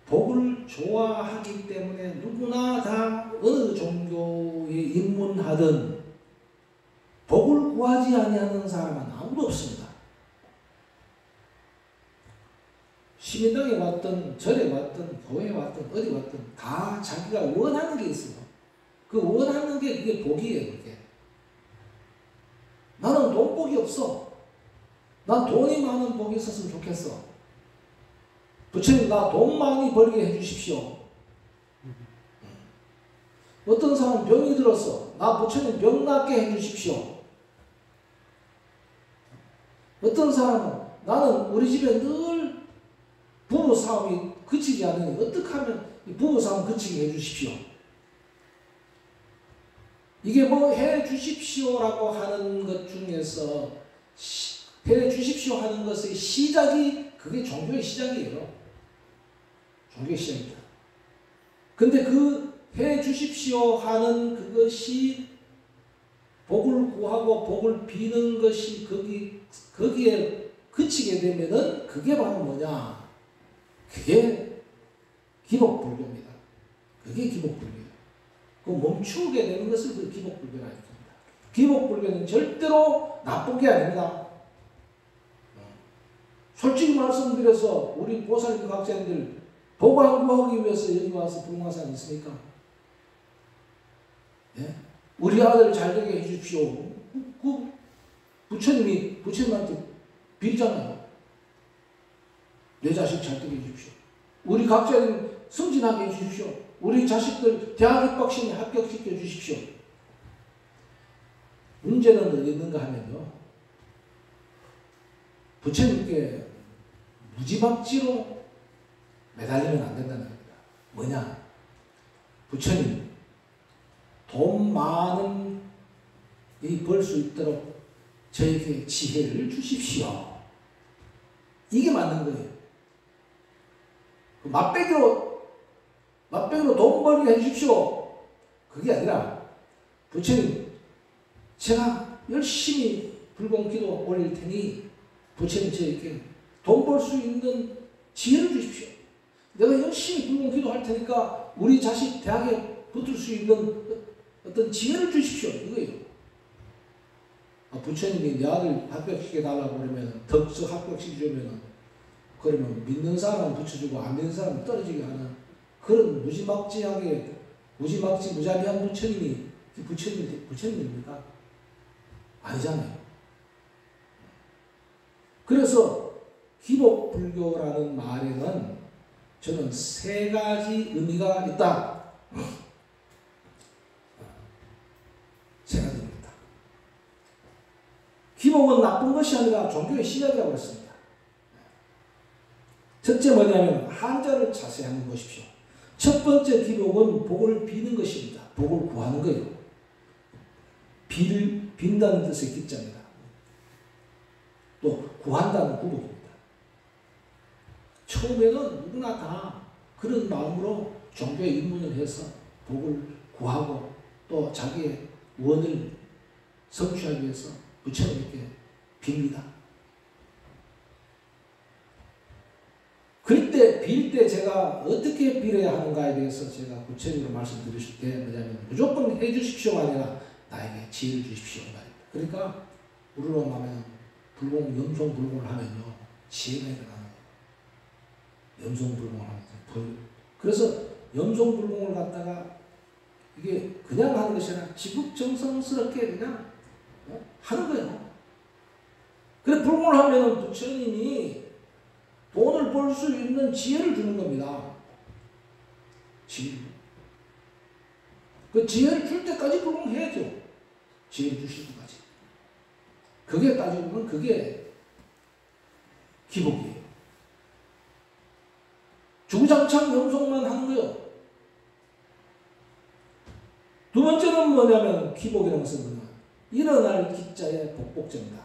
복을 좋아하기 때문에 누구나 다 어느 종교에 입문하든 복을 구하지 아니하는 사람은 아무도 없습니다. 시민당에 왔든 절에 왔든 교회에 왔든 어디 왔든 다 자기가 원하는 게 있어요. 그 원하는 게 그게 복이에요. 그게. 나는 돈복이 없어. 난 돈이 많은 복이 있었으면 좋겠어. 부처님 나 돈 많이 벌게 해주십시오. 어떤 사람은 병이 들었어. 나 부처님 병 낫게 해주십시오. 어떤 사람은 나는 우리 집에 늘 부부싸움이 그치지 않으니 어떻게 하면 부부싸움 그치게 해주십시오. 이게 뭐 해주십시오라고 하는 것 중에서 해주십시오 하는 것의 시작이 그게 종교의 시작이에요. 종교의 시작입니다. 근데 그 해주십시오 하는 그것이 복을 구하고 복을 비는 것이 거기에 그치게 되면은 그게 바로 뭐냐? 그게 기복불교입니다. 그게 기복불교예요. 그 멈추게 되는 것을 그 기복불교라 합니다. 기복불교는 절대로 나쁜 게 아닙니다. 솔직히 말씀드려서 우리 보살님 각자님들 복 안 구하기 위해서 여기 와서 불공한 사람 있습니까? 예? 우리 아들 잘 되게 해주십시오. 부처님한테 빌잖아요. 내 자식 잘 되게 해주십시오. 우리 각자님 승진하게 해주십시오. 우리 자식들 대학 입학시험에 합격시켜 주십시오. 문제는 어디 있는가 하면요. 부처님께 무지막지로 매달리면 안 된다는 겁니다. 뭐냐? 부처님 돈 많은 벌 수 있도록 저에게 지혜를 주십시오. 이게 맞는 거예요. 맛배기로 돈 벌게 해주십시오. 그게 아니라 부처님 제가 열심히 불공기도 올릴 테니 부처님 저에게 돈 벌 수 있는 지혜를 주십시오. 내가 열심히 불공기도 할 테니까 우리 자식 대학에 붙을 수 있는 어떤 지혜를 주십시오. 이거예요. 부처님이 내 아들 합격시켜달라고 그러면 덕수 합격시켜주면 그러면 믿는 사람은 붙여주고 안 믿는 사람은 떨어지게 하는 그런 무자비한 부처님이 부처님입니까? 아니잖아요. 그래서 기복불교라는 말에는 저는 세 가지 의미가 있다. 생각됩니다. 기복은 나쁜 것이 아니라 종교의 시작이라고 했습니다. 첫째 뭐냐면 한자를 자세히 한번 보십시오. 첫 번째 기복은 복을 비는 것입니다. 복을 구하는 거예요. 빈다는 뜻의 기자입니다. 또 구한다는 구복입니다. 처음에는 누구나 다 그런 마음으로 종교에 입문을 해서 복을 구하고 또 자기의 원을 성취하기 위해서 부처님께 빕니다. 그때 빌 때 제가 어떻게 빌어야 하는가에 대해서 제가 구체적으로 말씀드리실 때 뭐냐면 무조건 해주십시오가 아니라 나에게 지혜를 주십시오 말입니다. 그러니까 우르르 하면 염송불공을 하면요 지혜가 일어나는 거예요. 염송불공을 하면서 그래서 염송불공을 갖다가 이게 그냥 하는 것이 아니라 지극정성스럽게 그냥 하는 거예요. 그래 불공을 하면은 부처님이 돈을 벌 수 있는 지혜를 주는 겁니다. 지혜. 그 지혜를 줄 때까지 불공해야죠. 지혜를 주실 때까지. 그게 따지고 보면 그게 기복이에요. 주구장창 염속만 하는 거예요. 두 번째는 뭐냐면 기복이라는 것은 뭐냐. 일어날 기자의 복복자입니다.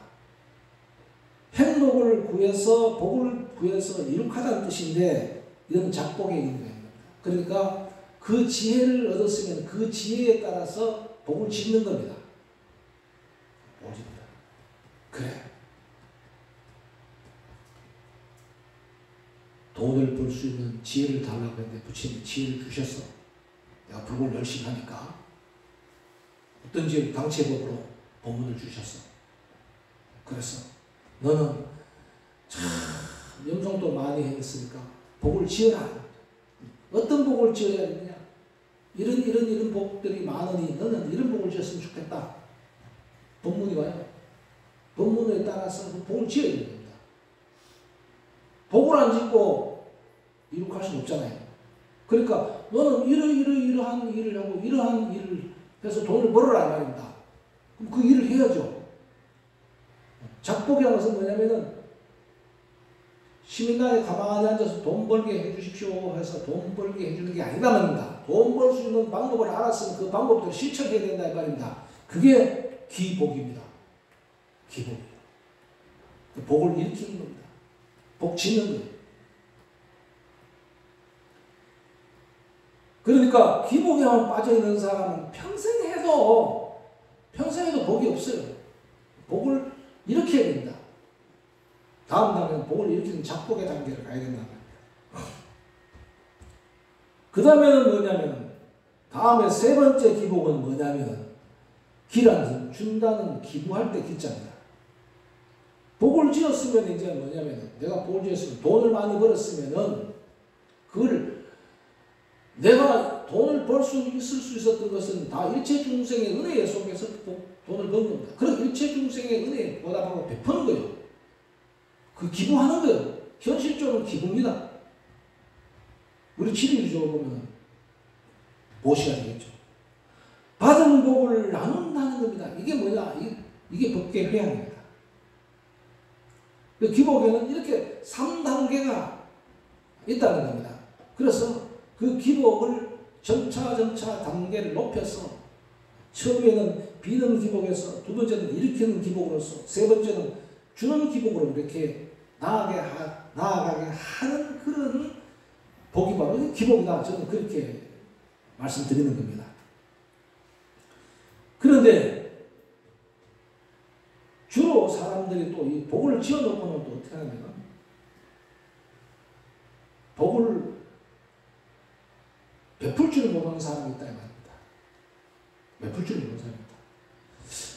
행복을 구해서 복을 구해서 이룩하다는 뜻인데 이건 작복의 의미입니다. 그러니까 그 지혜를 얻었으면 그 지혜에 따라서 복을 짓는 겁니다. 복을 짓는다. 그래. 돈을 벌 수 있는 지혜를 달라고 했는데 부처님이 지혜를 주셨어. 내가 불공을 열심히 하니까. 어떤 지혜를 당체법으로 법문을 주셨어. 그래서 너는 참 염성도 많이 했으니까 복을 지어라. 어떤 복을 지어야 되느냐. 이런 복들이 많으니 너는 이런 복을 지었으면 좋겠다. 법문이 와요. 법문에 따라서 그 복을 지어야 됩니다. 복을 안 짓고 이룩할 수는 없잖아요. 그러니까 너는 이러한 일을 하고 이러한 일을 해서 돈을 벌어라 말입니다. 그럼 그 일을 해야죠. 작복이라는 것은 뭐냐면은 시민단에 가만히 앉아서 돈 벌게 해주십시오 해서 돈 벌게 해주는 게 아니다 말입니다. 돈 벌 수 있는 방법을 알았으면 그 방법대로 실천해야 된다 이 말입니다. 그게 기복입니다. 기복이에요. 복을 일으키는 겁니다. 복 짓는 거예요. 그러니까 기복에만 빠져있는 사람은 평생 해도 복이 없어요. 복을 일으켜야 됩니다. 다음 단계는 복을 일으키는 작복의 단계를 가야 된다는 거예요. 그 다음에는 뭐냐면 다음에 세 번째 기복은 뭐냐면 기라는 준다는 기부할 때 기자입니다. 복을 지었으면 이제 뭐냐면 내가 복을 지었으면 돈을 많이 벌었으면은 그걸 내가 돈을 벌 수 있을 수 있었던 것은 다 일체 중생의 은혜 속에서 돈을 번 겁니다. 그럼 일체 중생의 은혜에 보답하고 베푸는 거예요. 그 기부하는 거예요. 현실적으로 기부입니다. 우리 진리적으로 보면 무엇이가 되겠죠. 받은 복을 나눈다는 겁니다. 이게 뭐냐? 이게 법계 회양입니다. 기복에는 이렇게 3단계가 있다는 겁니다. 그래서 그 기복을 점차 단계를 높여서 처음에는 비는 기복에서 두 번째는 일으키는 기복으로서 세 번째는 주는 기복으로 이렇게 나아가게 하는 그런 복이 바로 기복이다. 저는 그렇게 말씀드리는 겁니다. 그런데 주로 사람들이 또 이 복을 지어놓고는 또 어떻게 하냐면 복을 베풀 줄 모르는 사람이 있다 이 말입니다. 베풀 줄 모르는 사람이 있다.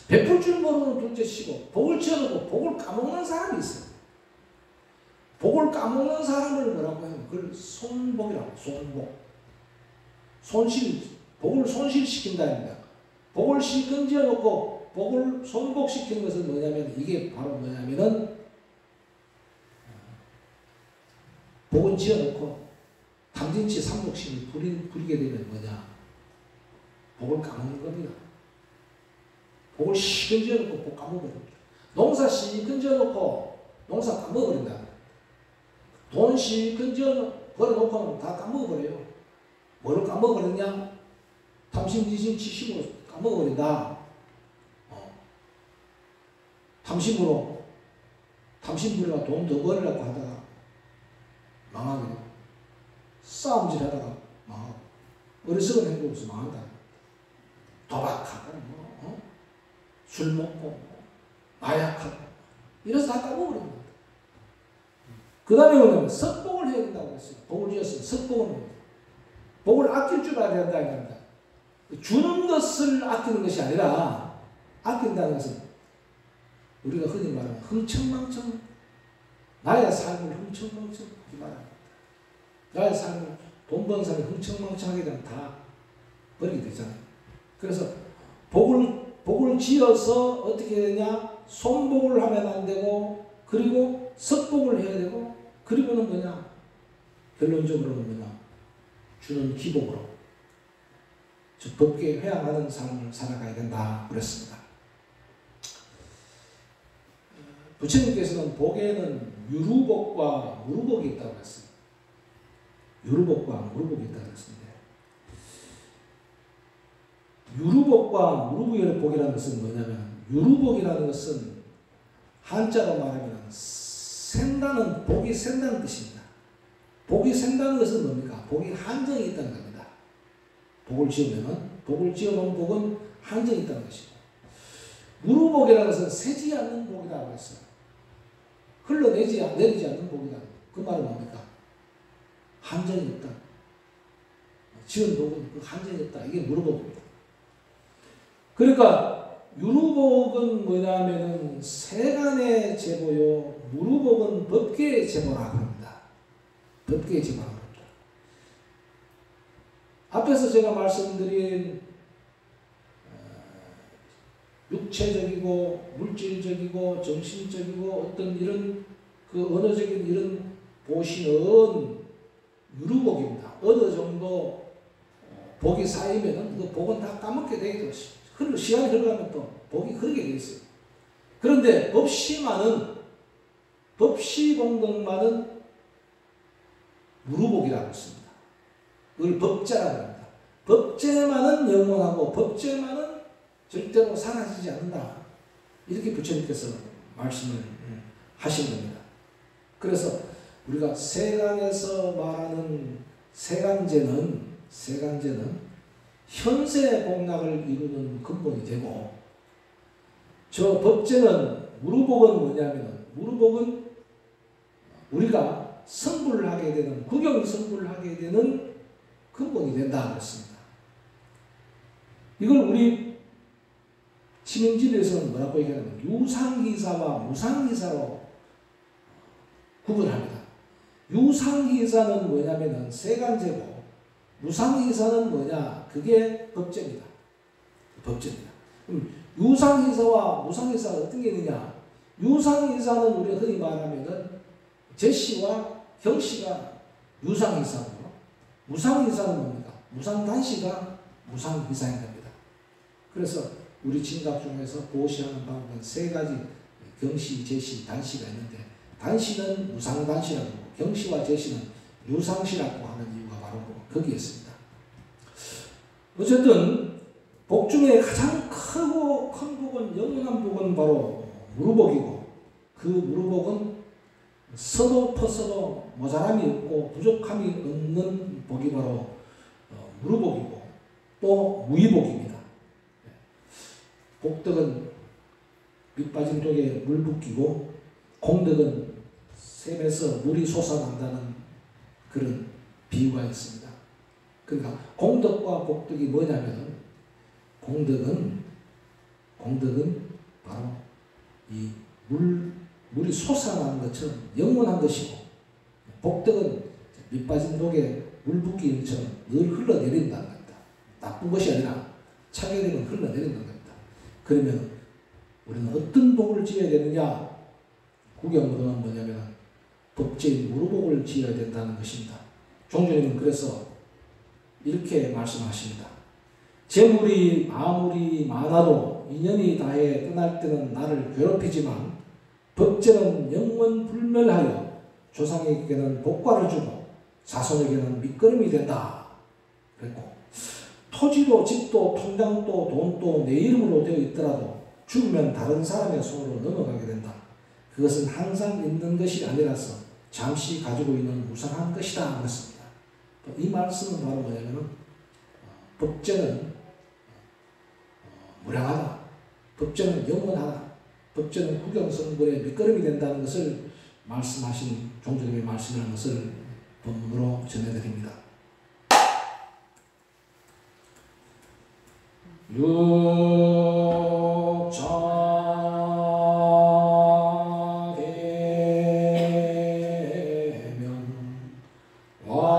베풀 줄 모르는 둘째치고 복을 지어놓고 복을 까먹는 사람이 있어요. 복을 까먹는 사람을 뭐라고 해요? 그걸 손복이라고. 손복. 복을 손실시킨다입니다. 복을 실컷 지어놓고 복을 손복시키는 것은 뭐냐면 이게 바로 뭐냐면은 복은 지어놓고 탐진치 삼복심을 부리게 되면 뭐냐? 복을 까먹는 겁니다. 복을 실컷 지어놓고 복 까먹어버립니다. 농사 실컷 지어놓고 농사 까먹어버린다. 돈 실컷 벌어놓고는 다 까먹어버려요. 뭐를 까먹어버렸냐? 탐심지심 치심으로 까먹어버린다. 탐심부리가 돈 더 벌으려고 하다가 망하게 되고 싸움질 하다가 망하고 어리석은 행동에서 망한다. 도박하고 술 먹고 마약하고 이래서 다 까먹어버립니다. 그 다음에 뭐냐면 석복을 해야 된다고 했어요. 복을 지었으면 석복을 해야 됩니다. 복을 아낄 줄 알아야 된다 이겁니다. 주는 것을 아끼는 것이 아니라 아낀다는 것은 우리가 흔히 말하는 흥청망청 나의 삶을 흥청망청 하지 말아야 나의 삶을 돈 버는 사람이 흥청망청하게 되면 다 버리게 되잖아요. 그래서 복을 지어서 어떻게 되냐? 손복을 하면 안 되고, 그리고 석복을 해야 되고, 그리고는 뭐냐? 결론적으로는 뭐냐? 주는 기복으로 즉 법계에 회항하는 삶을 살아가야 된다 그랬습니다. 부처님께서는 복에는 유루복과 무루복이 있다고 했어요. 유루복과 무루복이 있다고 했습니다. 유루복과 무루복이라는 것은 뭐냐면, 유루복이라는 것은 한자로 말하면 샌다는, 복이 샌다는 뜻입니다. 복이 샌다는 것은 뭡니까? 복이 한정이 있다는 겁니다. 복을 지어놓은 복은 한정이 있다는 것이고, 무루복이라는 것은 새지 않는 복이라고 했어요. 흘러내리지 않는 복이다. 그 말은 뭡니까? 한정이 없다. 지은 복은 그 한정이 없다. 이게 무루복입니다. 그러니까 유루복은 뭐냐면은 세간의 제보요, 무루복은 법계의 제보라고 합니다. 법계의 제보라고 합니다. 앞에서 제가 말씀드린 육체적이고 물질적이고 정신적이고 어떤 이런 그 언어적인 이런 보시는 유루복입니다. 어느 정도 복이 쌓이면은 그 복은 다 까먹게 되게 되었습니다. 시간이 흘러가면 또 복이 흐르게 되어 있어요. 그런데 법시공덕만은 무루복이라고 했습니다. 그걸 법제라고 합니다. 법제만은 영원하고 법제만은 절대로 사라지지 않는다. 이렇게 부처님께서 말씀을 하신 겁니다. 그래서 우리가 세간에서 말하는 세간제는 현세 복락을 이루는 근본이 되고, 저 법제는 무루복은 뭐냐면, 무루복은 우리가 성불을 하게 되는, 구경 성불을 하게 되는 근본이 된다 그랬습니다. 이걸 우리 치명진에서는 뭐라고 얘기하냐면 유상기사와 무상기사로 구분합니다. 유상기사는 뭐냐면은 세간제고, 무상기사는 뭐냐? 그게 법제입니다. 법제입니다. 유상기사와 무상기사가 어떤 게 있느냐? 유상기사는 우리가 흔히 말하면은 제시와 경시가 유상기사고요. 무상기사는 뭡니까? 무상단시가 무상기사인 겁니다. 그래서 우리 진각 중에서 보시하는 방법은 세 가지, 경시, 제시, 단시가 있는데, 단시는 무상단시라고 하고 경시와 제시는 유상시라고 하는 이유가 바로 거기에 있습니다. 어쨌든 복 중에 가장 크고 큰 복은, 영원한 복은 바로 무루복이고, 그 무루복은 서도 퍼서도 모자람이 없고 부족함이 없는 복이 바로 무루복이고, 또 무위복입니다. 복덕은 밑빠진 독에 물 붓기고, 공덕은 샘에서 물이 솟아난다는 그런 비유가 있습니다. 그러니까 공덕과 복덕이 뭐냐면, 공덕은 바로 이 물이 솟아나는 것처럼 영원한 것이고, 복덕은 밑빠진 독에 물 붓기는 것처럼 늘 흘러내린다는 겁니다. 나쁜 것이 아니라 차게 되면 흘러내린다는 겁니다. 그러면 우리는 어떤 복을 지어야 되느냐? 구경으로는 뭐냐면 법제인 무루복을 지어야 된다는 것입니다. 종주님은 그래서 이렇게 말씀하십니다. 재물이 아무리 많아도 인연이 다해 떠날 때는 나를 괴롭히지만 법제는 영원 불멸하여 조상에게는 복과를 주고 자손에게는 밑거름이 된다. 그랬고, 토지도 집도 통장도 돈도 내 이름으로 되어 있더라도 죽으면 다른 사람의 손으로 넘어가게 된다. 그것은 항상 있는 것이 아니라서 잠시 가지고 있는 무상한 것이다 그랬습니다. 이 말씀은 바로 뭐냐면, 법제는 무량하다, 법제는 영원하다, 법제는 구경성불의 밑거름이 된다는 것을 말씀하신 종주님의 말씀이라는 것을 본문으로 전해드립니다. 육자계면 왕지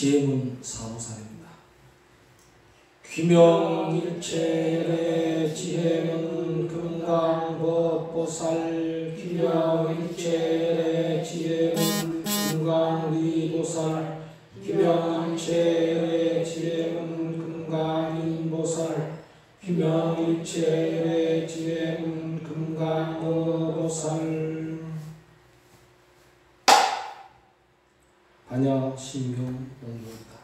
지혜문 사무사입니다. 귀명일체의 지혜문 금강법보살, 귀명일체의 지혜문 금강리보살, 귀명일체의 지혜문 금강인보살, 귀명일체의 지혜문 금강어보살. 반야 신경 옹도이다.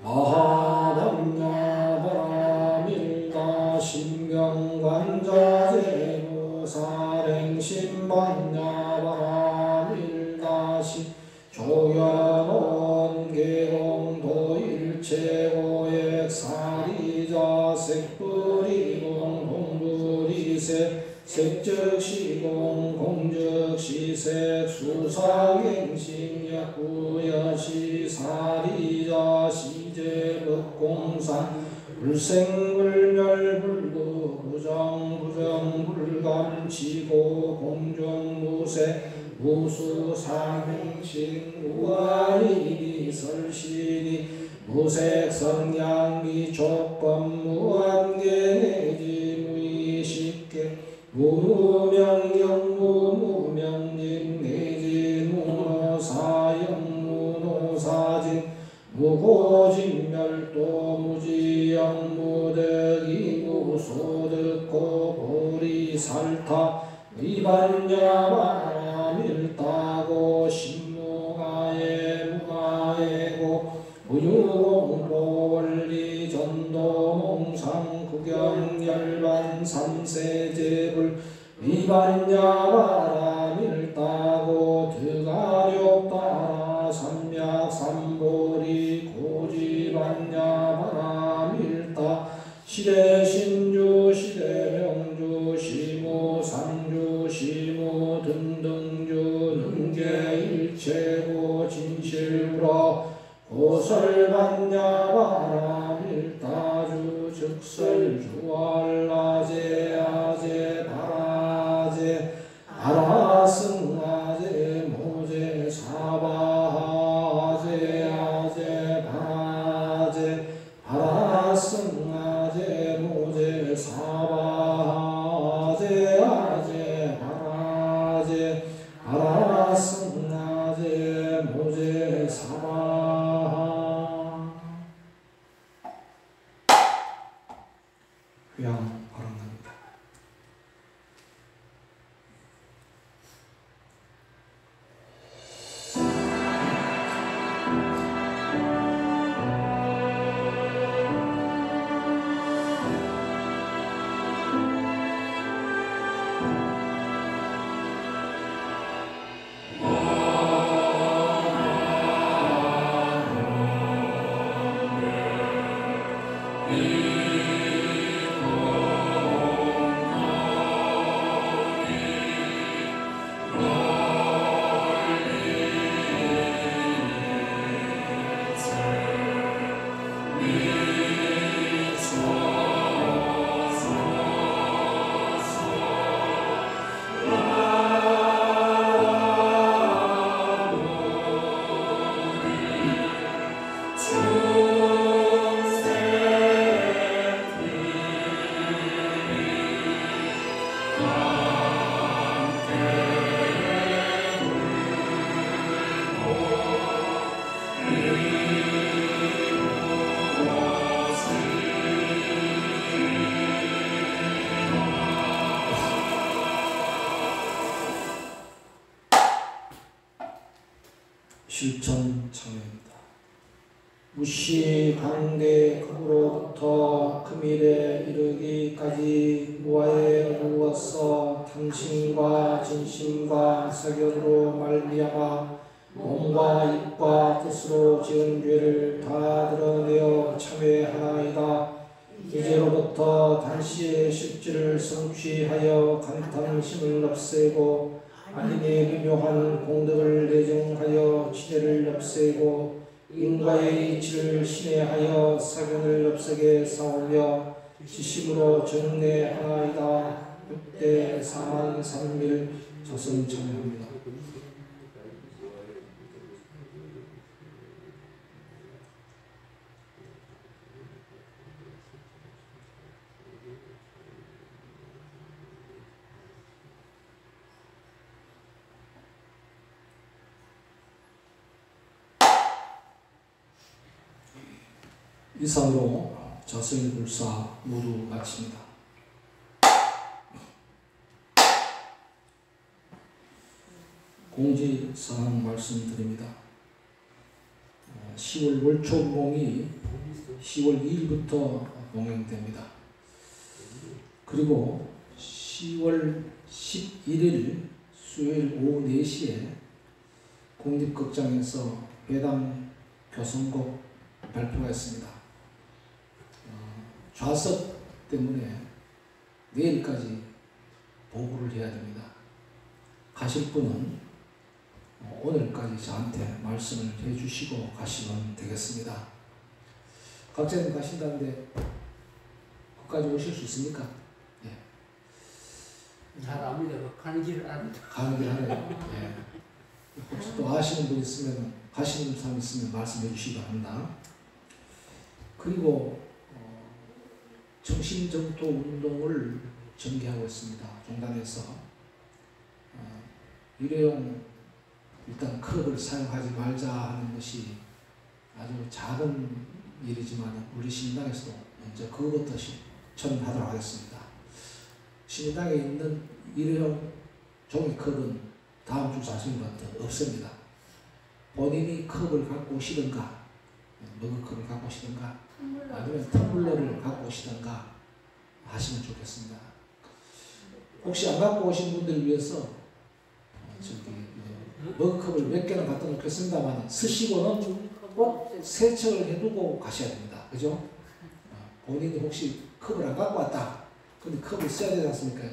마하반야바라밀다 신경관자재무사랭신반야바라밀다시 조연원계공도일체고액사리자 색불이공 공불이색 색즉시공 공즉시색 수사갱신약구여시 사리자 시제법공산 불생불멸불구 부정부정불감치고 공정무색 무수상행식 무아리기 설시리 무색성양기 족법 무한계내지 무의식계 무명영 무명림 내지 무노사영 무노사진 무고진멸도 무지영 무득이 무소득고 보리살타 위반야바라밀다고 신무가에 무가에고 무유공보원리 전도몽상 구경열반 삼세제불 위반야바라밀다고 드가렵따라 삼약삼보리 고지반야바라밀다 시대신주 시대명주 시무 상주 시무 등등주 능계일체고 진실불어 고설반야바라밀다주 즉설주알라제 아제 바라제 아라승아제 모제 사바하제 아제 바라제 아라승아제 모제 사바하제 아제 바라제 아라승아제 모제 사바하. 회양 바랍니다. 실천 참여입니다. 무시강대 극으로부터 금일에 이르기까지 무아에 누웠어 탐심과 진심과 사견으로 말미암아 몸과 입과 뜻으로 지은 죄를 다 드러내어 참회하나이다. 이제로부터 단시의 실질을 성취하여 간탐심을 없애고 아님의 미묘한 공덕을 내정하여 지혜를 없애고 인과의 이치를 신뢰하여 사견을 없애게 싸우며 지심으로 정례하나이다. 6대 4만 3일 저승 참여합니다. 이상으로 자성일불사 모두 마칩니다. 공지사항 말씀드립니다. 10월 월초봉이 10월 2일부터 봉행됩니다. 그리고 10월 11일 수요일 오후 4시에 국립극장에서 회당 교선곡 발표가 있습니다. 좌석 때문에 내일까지 보고를 해야 됩니다. 가실 분은 오늘까지 저한테 말씀을 해주시고 가시면 되겠습니다. 각자님 가신다는데 거기까지 오실 수 있습니까? 예. 잘 압니다. 가는 길을 압니다. 가는 길 하네요. 예. 혹시 또 아시는 분 있으면 가시는 사람 있으면 말씀해 주시기 바랍니다. 그리고 정신정토 운동을 전개하고 있습니다. 종단에서 일회용 일단 컵을 사용하지 말자 하는 것이 아주 작은 일이지만 우리 신당에서도 먼저 그것부터 실천하도록 하겠습니다. 신당에 있는 일회용 종이컵은 다음 주 자수일부터 없습니다. 본인이 컵을 갖고 오시든가 머그컵을 갖고 오시든가 아니면 텀블러를 갖고 오시든가 하시면 좋겠습니다. 혹시 안 갖고 오신 분들을 위해서 머그컵을 몇 개는 갖다 놓겠습니다만 쓰시고는 꼭 세척을 해두고 가셔야 됩니다. 그죠? 본인이 혹시 컵을 안 갖고 왔다. 근데 컵을 써야 되지 않습니까?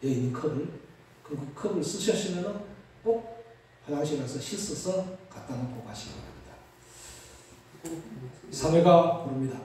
여기 있는 컵을. 그리고 컵을 쓰셨으면 꼭 화장실 가서 씻어서 갖다 놓고 가시기 바랍니다. 사회가 부릅니다.